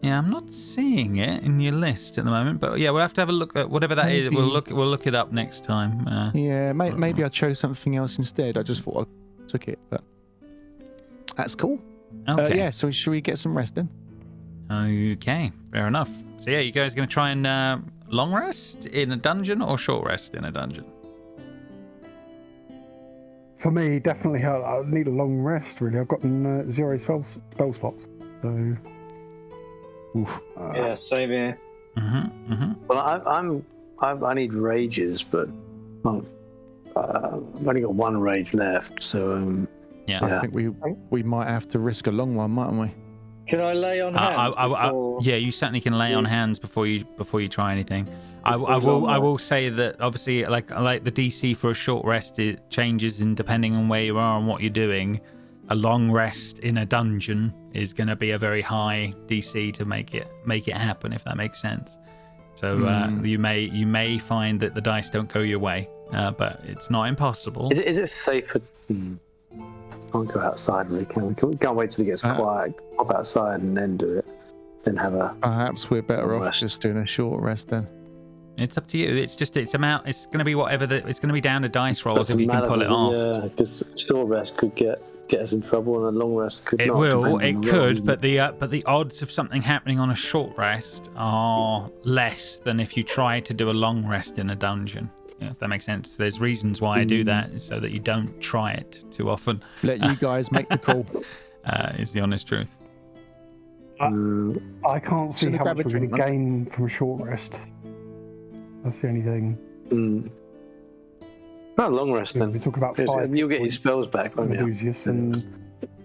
Speaker 1: Yeah, I'm not seeing it in your list at the moment, but yeah, we'll have to have a look at whatever that is. We'll look it up next time.
Speaker 3: Yeah, maybe I chose something else instead. I just thought I took it, but that's cool.
Speaker 1: Okay.
Speaker 3: Yeah, so should we get some rest then?
Speaker 1: Okay, fair enough. So yeah, you guys going to try and long rest in a dungeon or short rest in a dungeon?
Speaker 5: For me, definitely, I need a long rest. Really, I've gotten 0 spell slots, so. Oof.
Speaker 4: Yeah, same here.
Speaker 2: Well, I need rages, but I've only got 1 rage left, so
Speaker 1: yeah.
Speaker 3: I think we might have to risk a long one, mightn't we?
Speaker 4: Can I lay on hands?
Speaker 1: Yeah, you certainly can lay on hands before you try anything. I will say that obviously, like the DC for a short rest, it changes in depending on where you are and what you're doing. A long rest in a dungeon is going to be a very high DC to make it happen, if that makes sense. So you may find that the dice don't go your way, but it's not impossible.
Speaker 2: Is it safer? Can't go outside, really, can we? Can't wait till it gets quiet. Hop outside and then do it. Then have a.
Speaker 3: Perhaps we're better off just doing a short rest then.
Speaker 1: It's up to you. It's going to be whatever it's going to be down to dice rolls if you can pull it off.
Speaker 2: Yeah, because short rest could get us in trouble, and a long rest could.
Speaker 1: It could, but the odds of something happening on a short rest are less than if you try to do a long rest in a dungeon. Yeah, if that makes sense. There's reasons why I do that, so that you don't try it too often.
Speaker 3: Let you guys make the call.
Speaker 1: Is the honest truth.
Speaker 5: I can't see how much we're going to gain from a short rest. That's the only thing.
Speaker 2: Not a long rest then.
Speaker 5: We talk about 5.
Speaker 2: You'll get your spells back, won't you?
Speaker 5: Lucius, and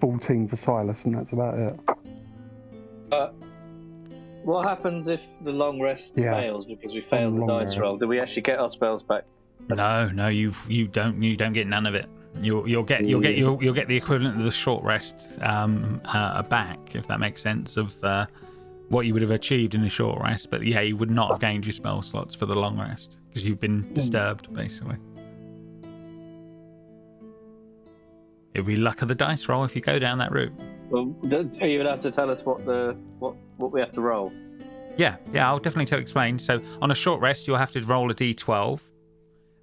Speaker 5: 14 for Silas, and that's about it.
Speaker 4: What happens if the long rest fails because we failed the dice roll? Do we actually get our spells back?
Speaker 1: No, you don't get none of it. You'll get the equivalent of the short rest back, if that makes sense, of what you would have achieved in the short rest. But yeah, you would not have gained your spell slots for the long rest because you've been disturbed, basically. It'll be luck of the dice roll if you go down that route.
Speaker 4: Well, are you allowed to tell us what we have to roll?
Speaker 1: Yeah, I'll definitely explain. So on a short rest, you'll have to roll a d12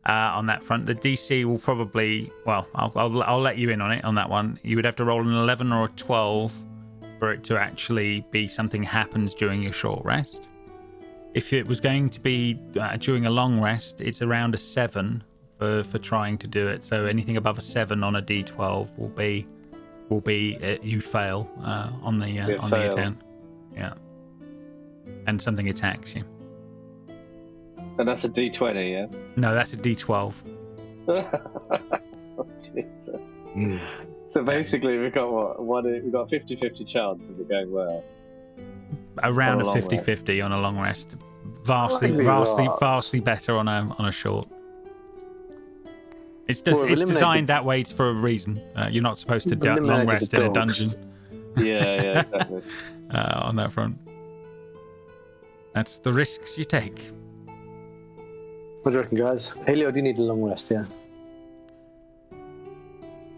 Speaker 1: on that front. The DC will probably, well, I'll let you in on it on that one. You would have to roll an 11 or a 12 for it to actually be something happens during your short rest. If it was going to be during a long rest, it's around a 7 for trying to do it. So anything above a 7 on a D12 will be you fail on the attempt. Yeah. And something attacks you.
Speaker 4: And that's a D20, yeah?
Speaker 1: No, that's a D12.
Speaker 4: Oh, Jesus. So basically, we've got what? We've got 50-50 chance of it going well.
Speaker 1: Around a
Speaker 4: long
Speaker 1: 50-50 on a long rest. Vastly better on a short. It's designed that way for a reason. You're not supposed to long rest in a dungeon.
Speaker 4: Yeah, exactly.
Speaker 1: On that front. That's the risks you take.
Speaker 2: What do you reckon, guys? Helio, do you need a long rest, yeah?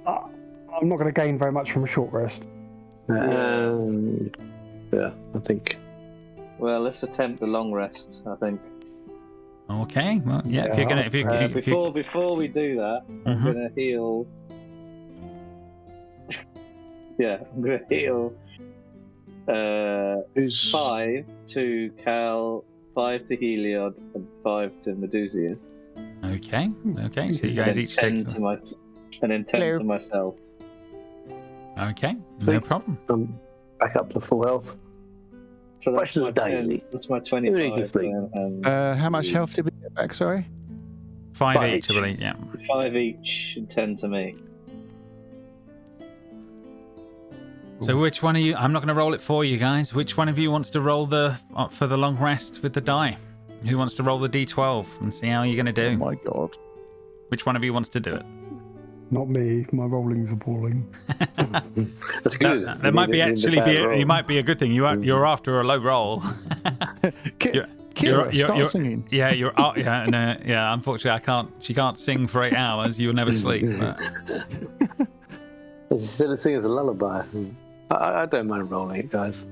Speaker 5: I'm not going to gain very much from a short rest.
Speaker 2: Yeah, I think.
Speaker 4: Well, let's attempt the long rest, I think.
Speaker 1: Okay, well, yeah.
Speaker 4: Before we do that, I'm gonna heal. Yeah, I'm gonna heal. 5 to Cal, 5 to Heliod, and 5 to Medusa.
Speaker 1: Okay. So you guys each take.
Speaker 4: And then 10 to myself.
Speaker 1: Okay, no problem.
Speaker 2: Back up to full health.
Speaker 4: So that's my
Speaker 2: daily.
Speaker 4: That's my 25.
Speaker 3: How much health did we get back? Sorry.
Speaker 1: 5 each, I believe. Yeah.
Speaker 4: 5 each and 10 to me.
Speaker 1: So which one of you? I'm not going to roll it for you guys. Which one of you wants to roll for the long rest with the die? Who wants to roll the D12 and see how you're going to do?
Speaker 3: Oh my god.
Speaker 1: Which one of you wants to do it?
Speaker 5: Not me. My rolling's appalling.
Speaker 2: That's good.
Speaker 1: That might be it might be a good thing. You're after a low roll.
Speaker 3: Kira, start singing.
Speaker 1: Yeah, yeah. Unfortunately, she can't sing for 8 hours. You'll never sleep.
Speaker 2: Instead of singing as a lullaby. I don't mind rolling it, guys.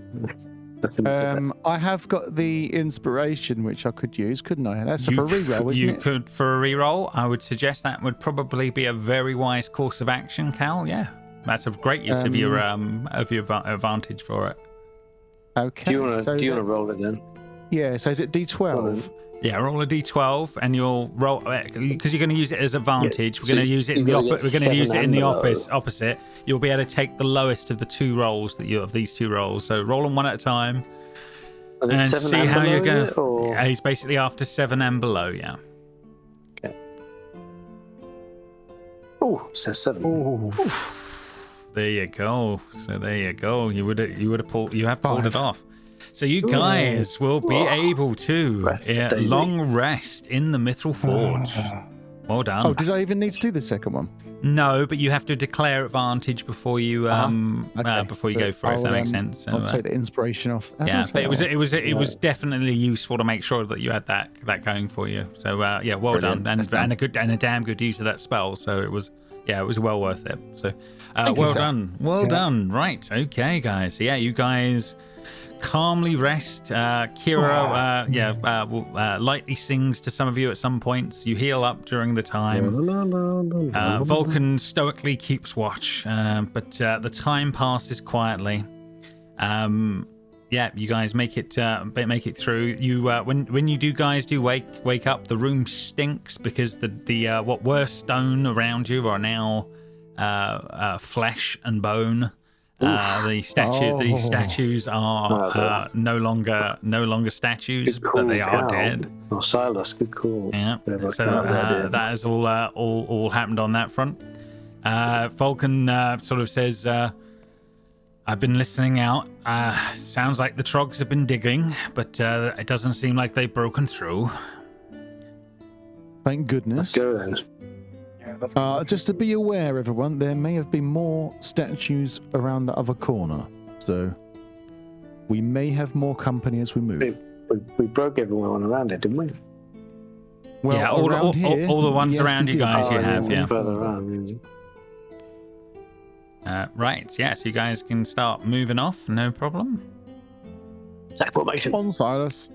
Speaker 3: I have got the inspiration which I could use, couldn't I? That's for a reroll, isn't it?
Speaker 1: You could for a reroll. I would suggest that would probably be a very wise course of action, Cal. Yeah, that's a great use of your advantage for it.
Speaker 3: Okay.
Speaker 2: Do you want to roll it then?
Speaker 3: Yeah. So is it D12?
Speaker 1: Yeah, roll a D12, and you'll roll because you're going to use it as advantage. We're going to use it in the opposite. You'll be able to take the lowest of the 2 rolls of these 2 rolls. So roll them one at a time, and see how you go. Yeah, he's basically after 7 and below. Yeah.
Speaker 2: Okay. Oh, it says 7.
Speaker 5: Oh.
Speaker 1: There you go. So there you go. You have pulled it off. So you guys will be able to long rest in the Mythril Forge. Well done.
Speaker 3: Oh, did I even need to do the second one?
Speaker 1: No, but you have to declare advantage before you before you go for it. If that makes sense. So,
Speaker 3: I'll take the inspiration off.
Speaker 1: Yeah, but it was definitely useful to make sure that you had that going for you. So yeah, well done, and a damn good use of that spell. So it was well worth it. So well done. Right, okay, guys. So, yeah, you guys calmly rest. Kira lightly sings to some of you at some points. You heal up during the time. Vulcan stoically keeps watch, but the time passes quietly. You guys make it through. You when you guys wake up, the room stinks because the what were stone around you are now flesh and bone. These statues are no longer statues, but they are dead.
Speaker 2: Oh, Silas, good call.
Speaker 1: Yeah. So that has all happened on that front. Vulcan sort of says, "I've been listening out. Sounds like the Trogs have been digging, but it doesn't seem like they've broken through."
Speaker 3: Thank goodness.
Speaker 2: Let's go then.
Speaker 3: Just to be aware, everyone, there may have been more statues around the other corner, so we may have more company as we move.
Speaker 2: We broke everyone around it, didn't we?
Speaker 3: Well,
Speaker 1: yeah, all the ones around you guys you have, yeah.
Speaker 2: Further around,
Speaker 1: right, yeah, so you guys can start moving off, no problem.
Speaker 2: Sack formation.
Speaker 3: On Silas.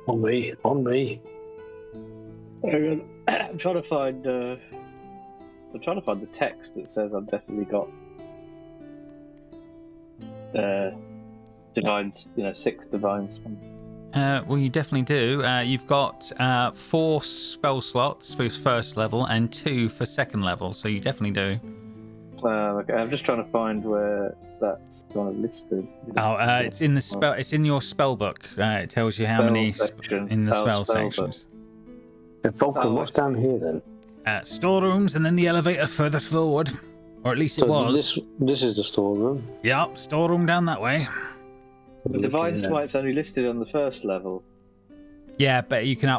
Speaker 2: On me.
Speaker 4: I'm trying to find the text that says I've definitely got divines, 6 divines.
Speaker 1: Well, you definitely do. You've got 4 spell slots for first level and 2 for second level, so you definitely do.
Speaker 4: Okay, I'm just trying to find where that's kind of listed.
Speaker 1: It's in the spell. It's in your spell book. It tells you how many in the spell sections.
Speaker 6: Vulcan, what's down here then?
Speaker 1: Storerooms, and then the elevator further forward, or at least it was.
Speaker 6: This is the storeroom.
Speaker 1: Yep, storeroom down that way.
Speaker 4: The Divine Smite's only listed on the first level.
Speaker 1: Yeah, but you can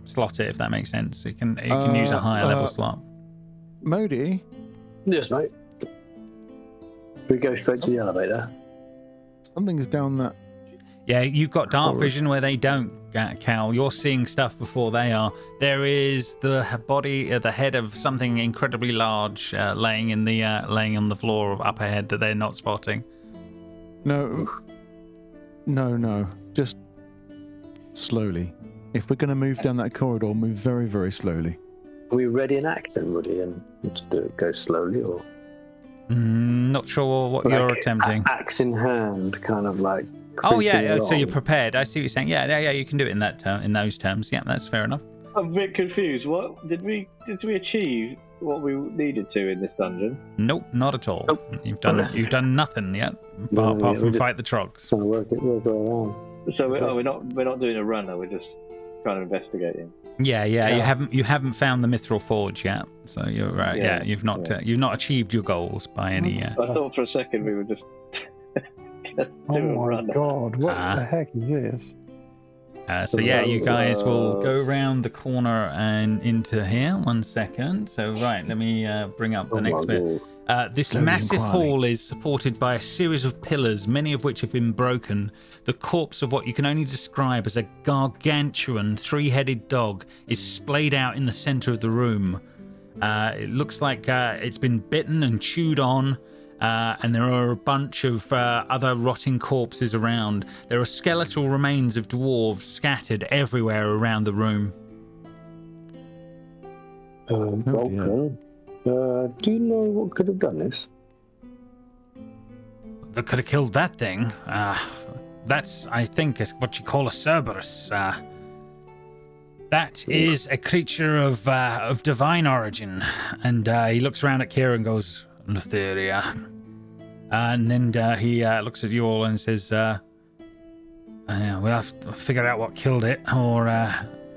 Speaker 1: slot it if that makes sense. You can use a higher level slot.
Speaker 3: Modi?
Speaker 6: Yes, mate. We go straight to the elevator.
Speaker 3: Something's down that.
Speaker 1: Yeah, you've got dark vision where they don't, Cal. You're seeing stuff before they are. There is the body, the head of something incredibly large laying on the floor up ahead that they're not spotting.
Speaker 3: No. Just slowly. If we're going to move down that corridor, move very, very slowly.
Speaker 6: Are we ready and acting, Woody, and to do it go slowly, or?
Speaker 1: Not sure what you're attempting.
Speaker 6: Axe in hand, kind of like.
Speaker 1: Oh yeah, so you're prepared. I see what you're saying. Yeah, you can do it in that in those terms. Yeah, that's fair enough.
Speaker 4: I'm a bit confused. What did we achieve? What we needed to in this dungeon?
Speaker 1: Nope, not at all. Nope. You've done nothing yet, apart from fight the trogs.
Speaker 6: Trying to work it around.
Speaker 4: So we're not doing a runner. We're just kind of investigating.
Speaker 1: Yeah. You haven't found the Mythril Forge yet, so you're right. Yeah, you've not achieved your goals by any.
Speaker 4: I thought for a second we were just.
Speaker 5: Oh my god! What the heck is this?
Speaker 1: So you guys will go around the corner and into here. 1 second. So right, let me bring up the next bit. This massive hall is supported by a series of pillars, many of which have been broken. The corpse of what you can only describe as a gargantuan 3-headed dog is splayed out in the center of the room. It looks like it's been bitten and chewed on. And there are a bunch of other rotting corpses around. There are skeletal remains of dwarves scattered everywhere around the room.
Speaker 6: Vulcan, do you know what could have done this?
Speaker 1: That could have killed that thing. That's, I think, is what you call a Cerberus. That is a creature of divine origin. And he looks around at Kira and goes, Lutheria. And then he looks at you all and says, we'll have to figure out what killed it, or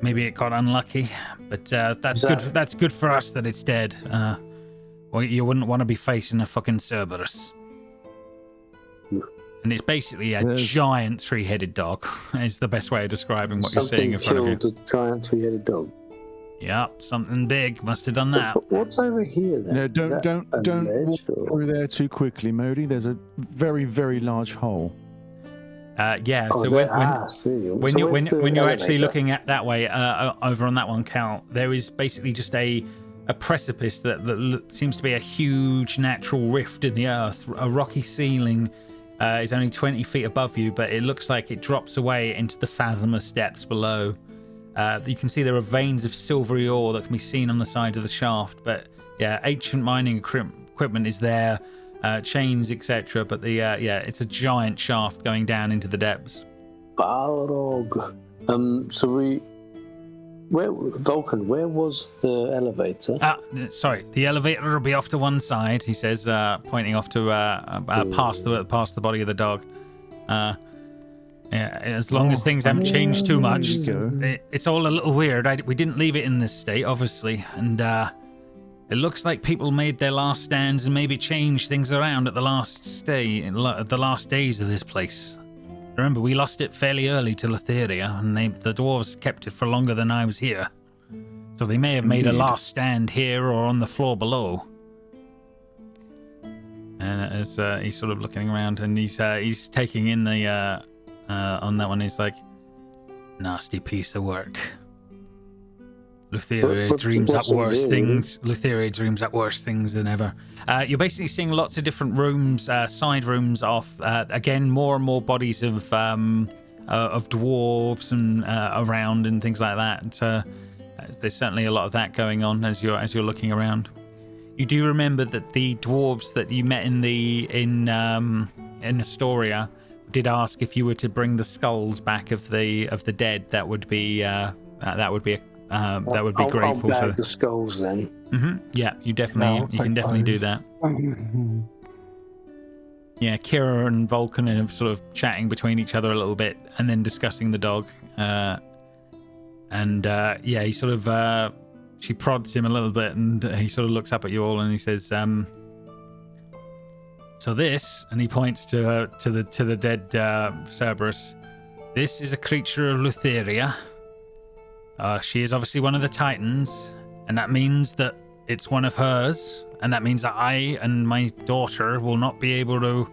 Speaker 1: maybe it got unlucky. But that's good. That's good for us that it's dead. Well, you wouldn't want to be facing a fucking Cerberus. And it's basically a giant 3-headed dog. Is the best way of describing what you're seeing in front of you.
Speaker 6: Something killed a giant 3-headed dog.
Speaker 1: Yep, something big must have done that.
Speaker 6: What's over here then?
Speaker 3: No, don't walk through there too quickly, Modi. There's a very, very large hole.
Speaker 1: When you're actually looking at that way, over on that one, Cal, there is basically just a precipice that seems to be a huge natural rift in the earth. A rocky ceiling is only 20 feet above you, but it looks like it drops away into the fathomless depths below. You can see there are veins of silvery ore that can be seen on the side of the shaft, but yeah, ancient mining equipment is there, chains, etc. But it's a giant shaft going down into the depths.
Speaker 6: Balrog. Vulcan, where was the elevator?
Speaker 1: Sorry, the elevator will be off to one side, he says, pointing off to past the body of the dog. Yeah, as long as things haven't changed too much. It's all a little weird. We didn't leave it in this state, obviously, and it looks like people made their last stands and maybe changed things around at the last days of this place. Remember, we lost it fairly early to Lutheria, and the dwarves kept it for longer than I was here. So they may have made a last stand here or on the floor below. And as he's sort of looking around, and he's taking in the on that one, he's like, nasty piece of work. Lutheria dreams up worse things. Lutheria dreams up worse things than ever. You're basically seeing lots of different rooms, side rooms off. Again, more and more bodies of dwarves and around and things like that. There's certainly a lot of that going on as you're looking around. You do remember that the dwarves that you met in Astoria did ask if you were to bring the skulls back of the dead, that would be grateful.
Speaker 2: I'll bag the skulls then.
Speaker 1: Yeah, you can definitely do that. Yeah, Kira and Vulcan are sort of chatting between each other a little bit, and then discussing the dog. He sort of she prods him a little bit, and he sort of looks up at you all, and he says, "So this," and he points to the dead Cerberus. "This is a creature of Lutheria. She is obviously one of the Titans, and that means that it's one of hers, and that means that I and my daughter will not be able to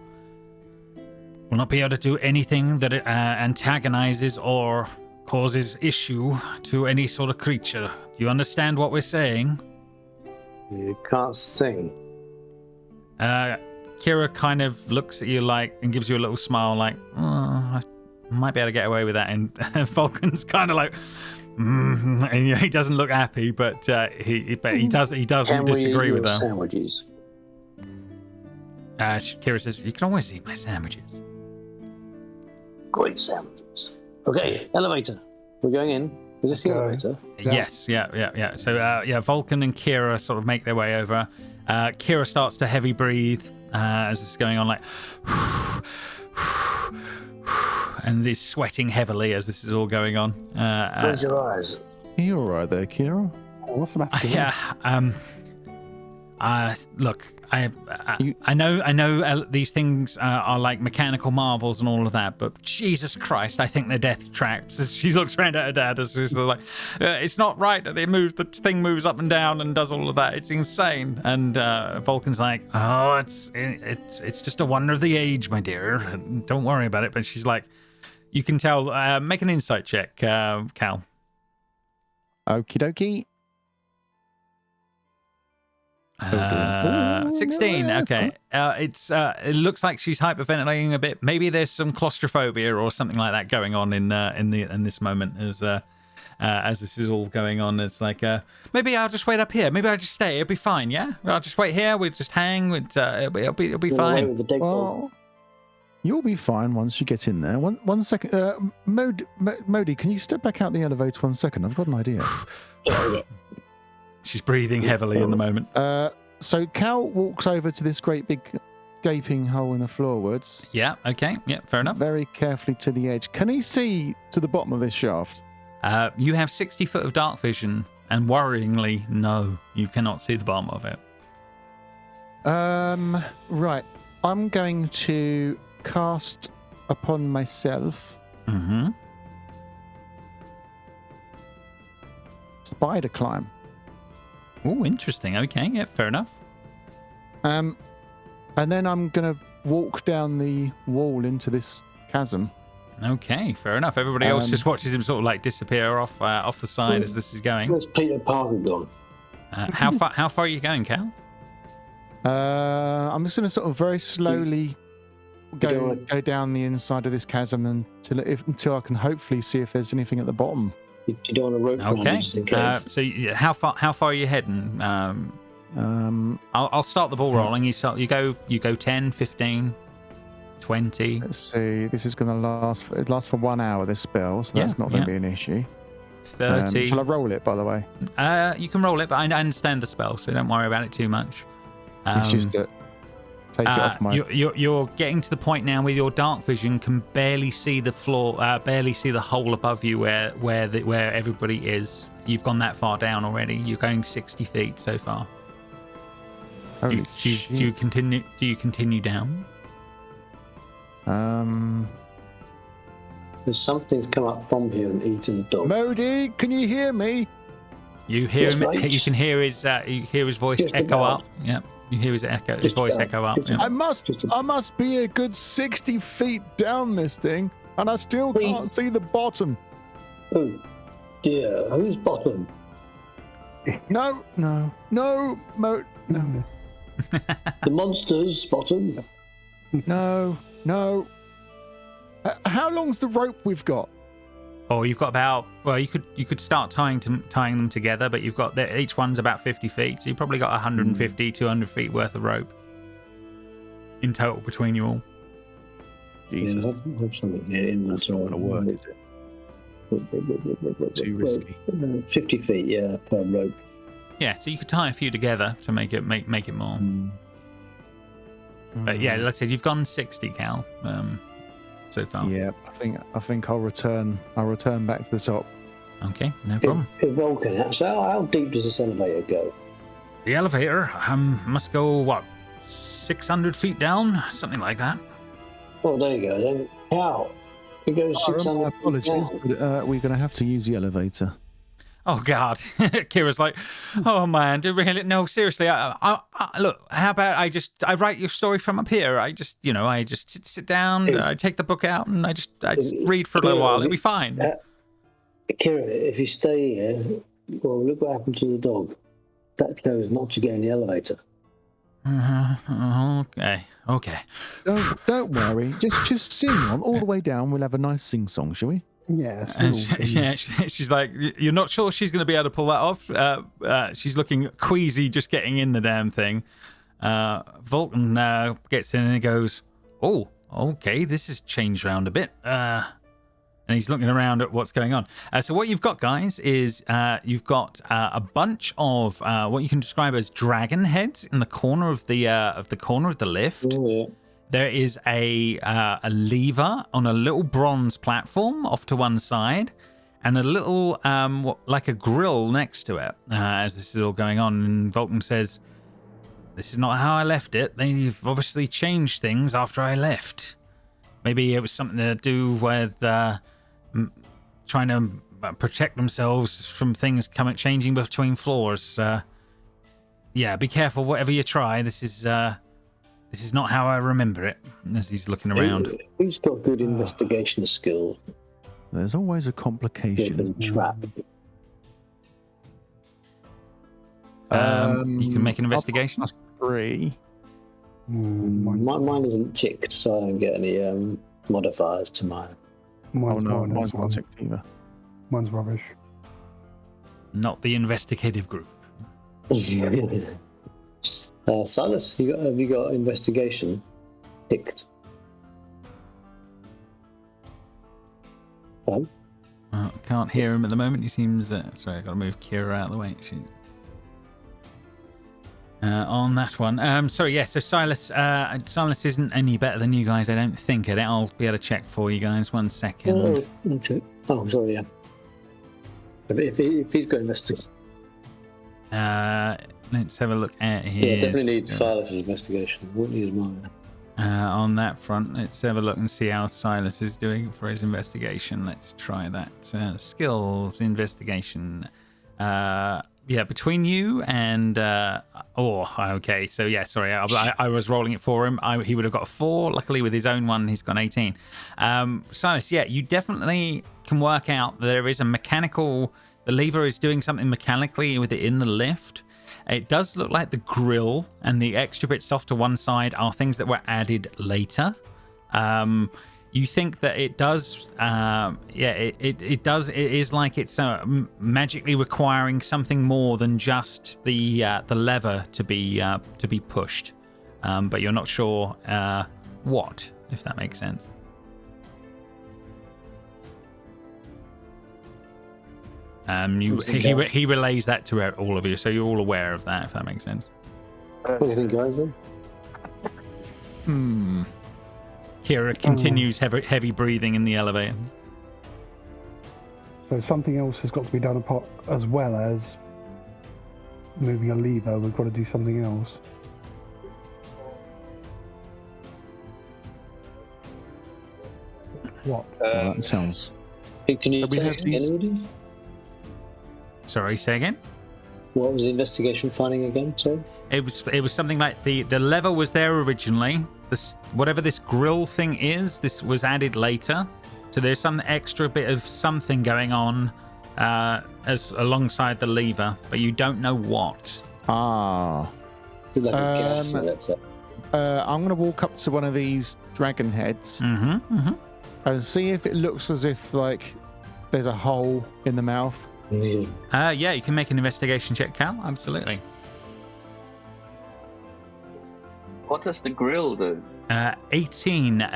Speaker 1: do anything that antagonizes or causes issue to any sort of creature. Do you understand what we're saying?"
Speaker 2: You can't sing.
Speaker 1: Kira kind of looks at you and gives you a little smile, like, "Oh, I might be able to get away with that." And Vulcan's kind of like, and he doesn't look happy, but he doesn't disagree with her.
Speaker 6: Sandwiches.
Speaker 1: Kira says, "You can always eat my sandwiches."
Speaker 6: Great sandwiches. Okay, elevator. We're going in. Is this the elevator?
Speaker 1: Yes, yeah. So Vulcan and Kira sort of make their way over. Kira starts to heavy breathe as this is going on, like, and is sweating heavily as this is all going on.
Speaker 6: Close your eyes.
Speaker 3: Are you all right there, Kira?
Speaker 5: What's the matter?
Speaker 1: Look, I know these things are like mechanical marvels and all of that, but Jesus Christ, I think they're death traps. As she looks around at her dad, as she's like, "It's not right that the thing moves up and down and does all of that. It's insane." And Vulcan's like, "Oh, it's just a wonder of the age, my dear. Don't worry about it." But she's like, you can tell. Make an insight check, Cal.
Speaker 3: Okie dokie.
Speaker 1: 16. Okay. It looks like she's hyperventilating a bit. Maybe there's some claustrophobia or something like that going on in this moment as this is all going on. It's like, maybe I'll just wait up here. Maybe I'll just stay. It'll be fine. Yeah, I'll just wait here. We'll just hang. It'll be fine.
Speaker 3: Well, you'll be fine once you get in there. One second. Modi, can you step back out the elevator 1 second? I've got an idea.
Speaker 1: She's breathing heavily in the moment.
Speaker 3: So Cal walks over to this great big gaping hole in the floorwards.
Speaker 1: Yeah, okay. Yeah, fair enough.
Speaker 3: Very carefully to the edge. Can he see to the bottom of this shaft?
Speaker 1: You have 60 foot of dark vision, and worryingly, no, you cannot see the bottom of it.
Speaker 3: Right. I'm going to cast upon myself. Spider climb.
Speaker 1: Oh, interesting. Okay, yeah, fair enough.
Speaker 3: And then I'm gonna walk down the wall into this chasm.
Speaker 1: Okay, fair enough. Everybody else just watches him sort of like disappear off the side as this is going.
Speaker 6: Where's Peter Parker gone?
Speaker 1: How far are you going, Cal?
Speaker 3: I'm just gonna sort of very slowly go down the inside of this chasm until I can hopefully see if there's anything at the bottom.
Speaker 6: You don't want to rope
Speaker 1: okay.
Speaker 6: just in case.
Speaker 1: So how far are you heading? I'll start the ball rolling. You go 10, 15, 20.
Speaker 3: Let's see. This is going to last. It lasts for 1 hour. This spell, so that's not going to be an issue.
Speaker 1: 30.
Speaker 3: Shall I roll it, by the way?
Speaker 1: You can roll it, but I understand the spell, so don't worry about it too much.
Speaker 3: It's just that. Take it off my...
Speaker 1: You're getting to the point now where your dark vision can barely see the floor, barely see the hole above you where everybody is. You've gone that far down already. You're going 60 feet so far. Do you continue down?
Speaker 6: There's something's come up from here and eaten the dog.
Speaker 3: Modi, can you hear me?
Speaker 1: You hear him.
Speaker 6: Right.
Speaker 1: You can hear his voice echo up. Yep. You hear his voice echo up. Yep.
Speaker 3: I must be a good 60 feet down this thing, and I still can't see the bottom.
Speaker 6: Oh dear, who's bottom?
Speaker 3: No.
Speaker 6: The monster's bottom.
Speaker 3: No. How long's the rope we've got?
Speaker 1: Oh, you've got about. Well, you could start tying them together, but you've got each one's about 50 feet, so you've probably got 150, 200 feet worth of rope in total between you all.
Speaker 3: Jesus.
Speaker 6: Yeah, have something here in
Speaker 3: That's not going to work, is it? Too risky.
Speaker 6: 50 feet, yeah, per rope.
Speaker 1: Yeah, so you could tie a few together to make it more. But yeah, let's say you've gone 60, Cal, so far.
Speaker 3: Yeah, I think I'll return back to the top.
Speaker 1: Okay, no problem.
Speaker 6: Hey, Vulcan, so how deep does this elevator go?
Speaker 1: The elevator must go, what, 600 feet down? Something like that.
Speaker 6: Oh, there you go. Then how? It goes 600
Speaker 3: My apologies,
Speaker 6: feet
Speaker 3: but we're going to have to use the elevator.
Speaker 1: Oh God, Kira's like, oh man, no, seriously. I look. How about I write your story from up here? I just sit down. I take the book out and I just read for a little while. It'll be fine.
Speaker 6: Kira, if you stay here, well, look what happened to the dog. That chose not to get in the elevator.
Speaker 1: Okay.
Speaker 3: Don't worry. Just sing on all the way down. We'll have a nice sing song, shall we?
Speaker 5: Yeah.
Speaker 1: And she's like, you're not sure she's going to be able to pull that off? She's looking queasy just getting in the damn thing. Vulcan gets in and he goes, oh, okay, this has changed around a bit. And he's looking around at what's going on. So what you've got, guys, is you've got a bunch of what you can describe as dragon heads in the corner of the lift.
Speaker 6: Oh, yeah.
Speaker 1: There is a lever on a little bronze platform off to one side, and a little like a grill next to it as this is all going on. And Vulcan says, "This is not how I left it. They've obviously changed things after I left. Maybe it was something to do with trying to protect themselves from things changing between floors. Yeah, be careful. Whatever you try, this is not how I remember it." As he's looking around.
Speaker 6: Who's got good investigation skill?
Speaker 3: There's always a complication.
Speaker 6: Trap.
Speaker 1: You can make an investigation.
Speaker 3: +3.
Speaker 6: Mine isn't ticked, so I don't get any modifiers to mine.
Speaker 3: Mine's not ticked either.
Speaker 5: Mine's rubbish.
Speaker 1: Not the investigative group.
Speaker 6: Silas, have you got investigation ticked? Oh?
Speaker 1: Can't hear him at the moment. He seems... sorry, I've got to move Kira out of the way. On that one. Sorry, yeah, so Silas isn't any better than you guys, I don't think, at it. I'll be able to check for you guys. 1 second.
Speaker 6: Oh, sorry, yeah. If he's got investigation.
Speaker 1: Let's have a look at his...
Speaker 6: Yeah, definitely needs Silas's investigation. Wouldn't use mine.
Speaker 1: On that front, let's have a look and see how Silas is doing for his investigation. Let's try that. Skills, investigation. Yeah, between you and... okay. So, yeah, sorry. I was rolling it for him. He would have got a 4. Luckily, with his own one, he's got 18. Silas, yeah, you definitely can work out that there is a mechanical... The lever is doing something mechanically with it in the lift. It does look like the grill and the extra bits off to one side are things that were added later. You think that it does, it does. It is like it's magically requiring something more than just the lever to be pushed, but you're not sure what, if that makes sense. He relays that to all of you, so you're all aware of that, if that makes sense.
Speaker 6: What do you think, guys?
Speaker 1: Kira continues heavy breathing in the elevator.
Speaker 5: So something else has got to be done apart, as well as moving a lever. We've got to do something else. What?
Speaker 3: That sounds...
Speaker 6: Can you take anybody?
Speaker 1: Sorry, say again?
Speaker 6: What was the investigation finding again? Sorry?
Speaker 1: It was something like the lever was there originally. Whatever this grill thing is, this was added later. So there's some extra bit of something going on as alongside the lever, but you don't know what.
Speaker 6: Is it like a gas? That's it.
Speaker 3: I'm going to walk up to one of these dragon heads and see if it looks as if like there's a hole in the mouth.
Speaker 1: Yeah, you can make an investigation check, Cal. Absolutely.
Speaker 4: What does the grill do?
Speaker 1: 18.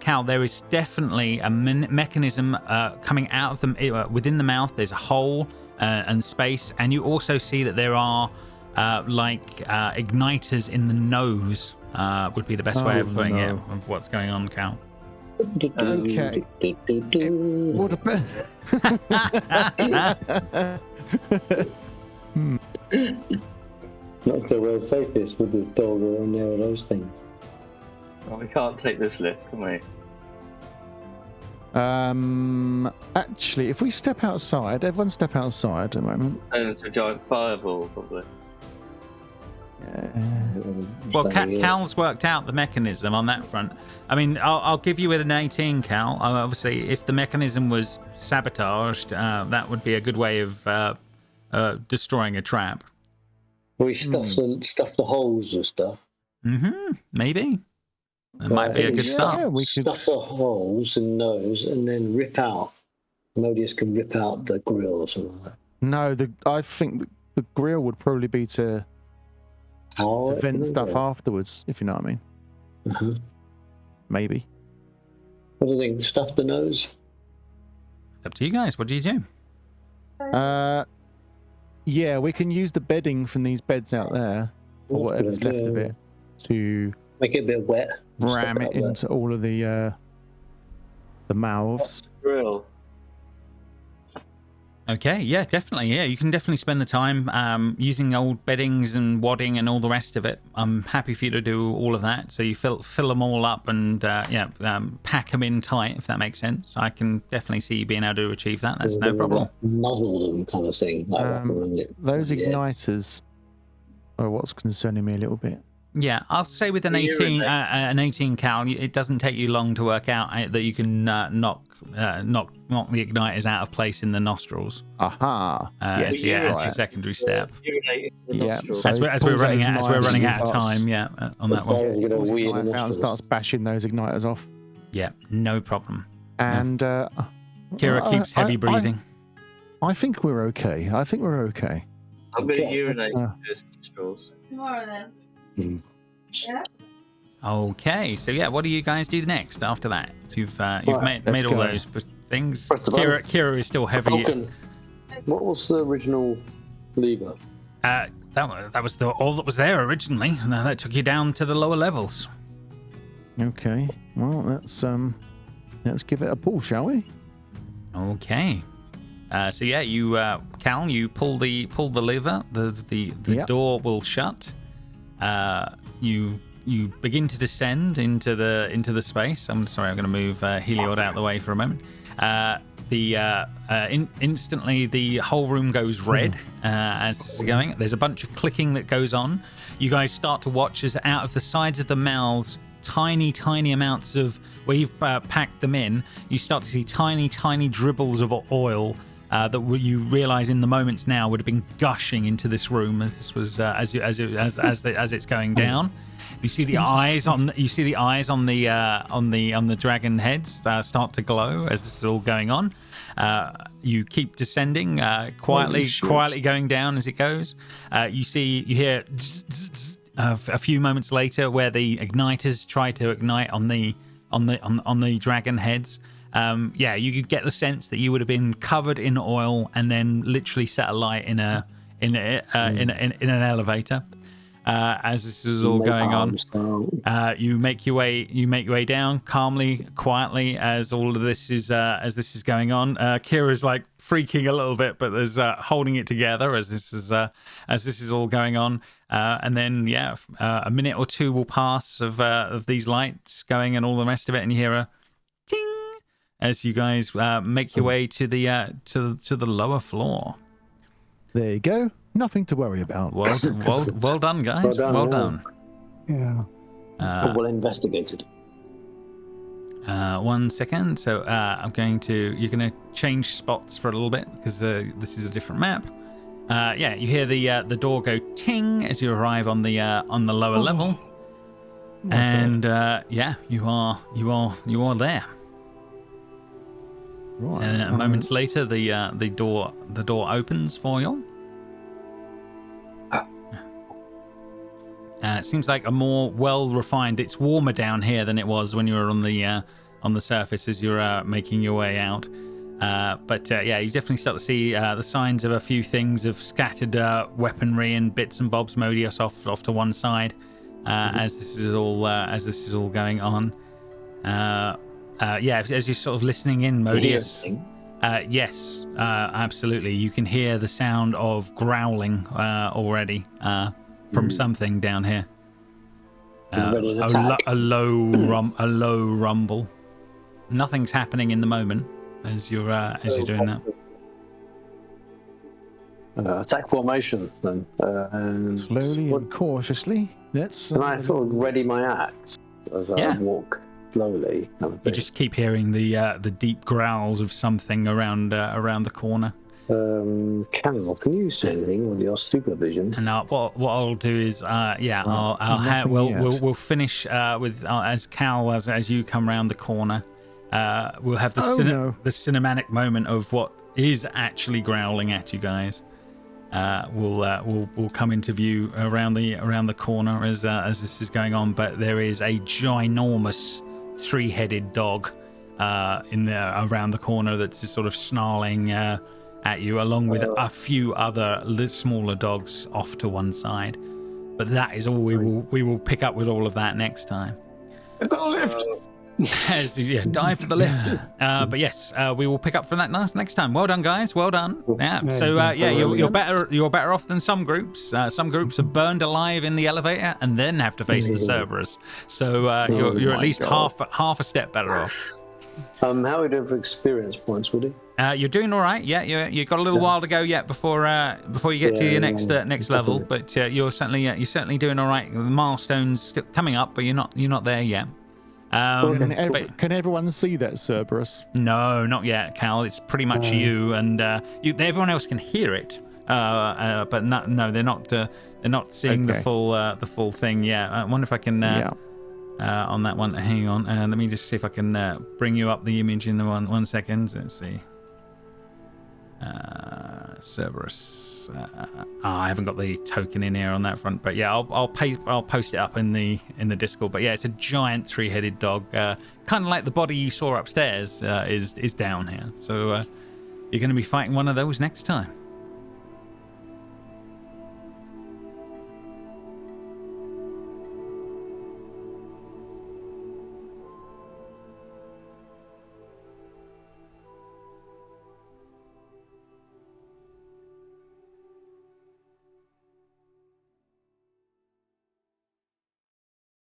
Speaker 1: Cal, there is definitely a mechanism coming out of them within the mouth. There's a hole and space, and you also see that there are igniters in the nose. Would be the best way of putting it, of what's going on, Cal.
Speaker 3: Okay. What about?
Speaker 6: Not if we're safest with the dog or any of those things.
Speaker 4: Well, we can't take this lift, can we?
Speaker 3: Actually, if we step outside, everyone step outside a moment.
Speaker 4: And it's a giant fireball, probably.
Speaker 1: Well, Cal's worked out the mechanism on that front. I mean, I'll give you with an 18, Cal. Obviously, if the mechanism was sabotaged, that would be a good way of destroying a trap.
Speaker 6: We stuff the holes and stuff.
Speaker 1: Maybe. That might be a good start.
Speaker 3: Yeah, we could
Speaker 6: stuff the holes in those and then rip out. Modius can rip out the grill or something like that.
Speaker 3: No, I think the grill would probably be to vent stuff afterwards, if you know what I mean. Maybe.
Speaker 6: What do you think? Stuff the nose?
Speaker 1: It's up to you guys. What do you do?
Speaker 3: Yeah, we can use the bedding from these beds out there, or whatever's left of it, to
Speaker 6: make it a bit wet.
Speaker 3: Ram it into all of the mouths.
Speaker 4: Grill.
Speaker 1: Okay, yeah, definitely. Yeah, you can definitely spend the time using old beddings and wadding and all the rest of it. I'm happy for you to do all of that. So you fill them all up and pack them in tight, if that makes sense. I can definitely see you being able to achieve that. That's no problem.
Speaker 6: Muzzle them kind of thing.
Speaker 3: Those igniters are what's concerning me a little bit.
Speaker 1: Yeah, I'll say with an 18, Cal, it doesn't take you long to work out that you can knock the igniters out of place in the nostrils.
Speaker 3: Aha!
Speaker 1: As the secondary step.
Speaker 3: Yeah.
Speaker 1: So as we're running out of time, on that one.
Speaker 3: And starts bashing those igniters off.
Speaker 1: Yeah, no problem.
Speaker 3: And
Speaker 1: Kira keeps heavy breathing.
Speaker 3: I think we're okay.
Speaker 4: I'm going to urinate those nostrils.
Speaker 7: Tomorrow then.
Speaker 1: Yeah. Okay, so what do you guys do next after that? You've made all those things. Kira is still heavy.
Speaker 6: Falcon, what was the original lever?
Speaker 1: That was all that was there originally. And that took you down to the lower levels.
Speaker 3: Okay. Well, let's give it a pull, shall we?
Speaker 1: Okay. You Cal, you pull the lever. The door will shut. You begin to descend into the space. I'm sorry, I'm going to move Heliod out of the way for a moment. Instantly the whole room goes red as this is going. There's a bunch of clicking that goes on. You guys start to watch as out of the sides of the mouths, tiny amounts of where you've packed them in. You start to see tiny dribbles of oil. That you realise in the moments now would have been gushing into this room as this was as it's going down. You see the eyes on the dragon heads start to glow as this is all going on. You keep descending quietly going down as it goes. You hear a few moments later where the igniters try to ignite on the dragon heads. You could get the sense that you would have been covered in oil and then literally set alight in an elevator. As this is all going on, you make your way down calmly, quietly as all of this is going on. Kira's like freaking a little bit, but there's holding it together as this is all going on. And then a minute or two will pass of these lights going and all the rest of it, and you hear a ting as you guys make your way to the lower floor.
Speaker 3: There you go. Nothing to worry about.
Speaker 1: Well done, guys. Well done.
Speaker 5: Yeah.
Speaker 6: Well investigated.
Speaker 1: 1 second. So you're going to change spots for a little bit because this is a different map. You hear the door go ting as you arrive on the lower level, and you are there.
Speaker 3: Right.
Speaker 1: Moments later, the door opens for you. seems like a more well-refined. It's warmer down here than it was when you were on the surface as you're making your way out. But yeah, you definitely start to see the signs of a few things of scattered weaponry and bits and bobs. Modius off to one side as this is all going on. Yeah, as you're sort of listening in, Modius. Yes, absolutely. You can hear the sound of growling already from something down here. A low rumble. Nothing's happening in the moment as you're doing that.
Speaker 6: Attack formation then. And
Speaker 3: slowly and cautiously. Let's.
Speaker 2: Can I sort of ready my axe as I walk slowly?
Speaker 1: You just keep hearing the deep growls of something around the corner.
Speaker 2: Cal, can you see anything with your supervision?
Speaker 1: And what I'll do is we'll finish with as Cal as you come round the corner. We'll have the cinematic moment of what is actually growling at you guys. We'll come into view around the corner as this is going on. But there is a ginormous three-headed dog in there around the corner that's just sort of snarling at you, along with a few other smaller dogs off to one side. But that is all we will pick up with all of that next time.
Speaker 6: The lift.
Speaker 1: Dive for the lift. But yes, we will pick up from that next time. Well done, guys. Well done. Yeah. So you're better off than some groups. Some groups are burned alive in the elevator and then have to face the Cerberus. So you're at least half a step better off.
Speaker 2: How are we doing for experience points, Woody?
Speaker 1: You're doing all right. Yeah, you've got a little while to go yet before you get to your next level. But you're certainly doing all right. The milestone's still coming up, but you're not there yet.
Speaker 3: Can everyone see that Cerberus?
Speaker 1: No, not yet, Cal. It's pretty much you and everyone else can hear it, but no, they're not seeing the full thing. Yeah, I wonder if I can on that one. Hang on, let me just see if I can bring you up the image in one second. Let's see. Cerberus. I haven't got the token in here on that front, but yeah, I'll post it up in the Discord. But yeah, it's a giant three-headed dog, kind of like the body you saw upstairs is down here. So you're going to be fighting one of those next time.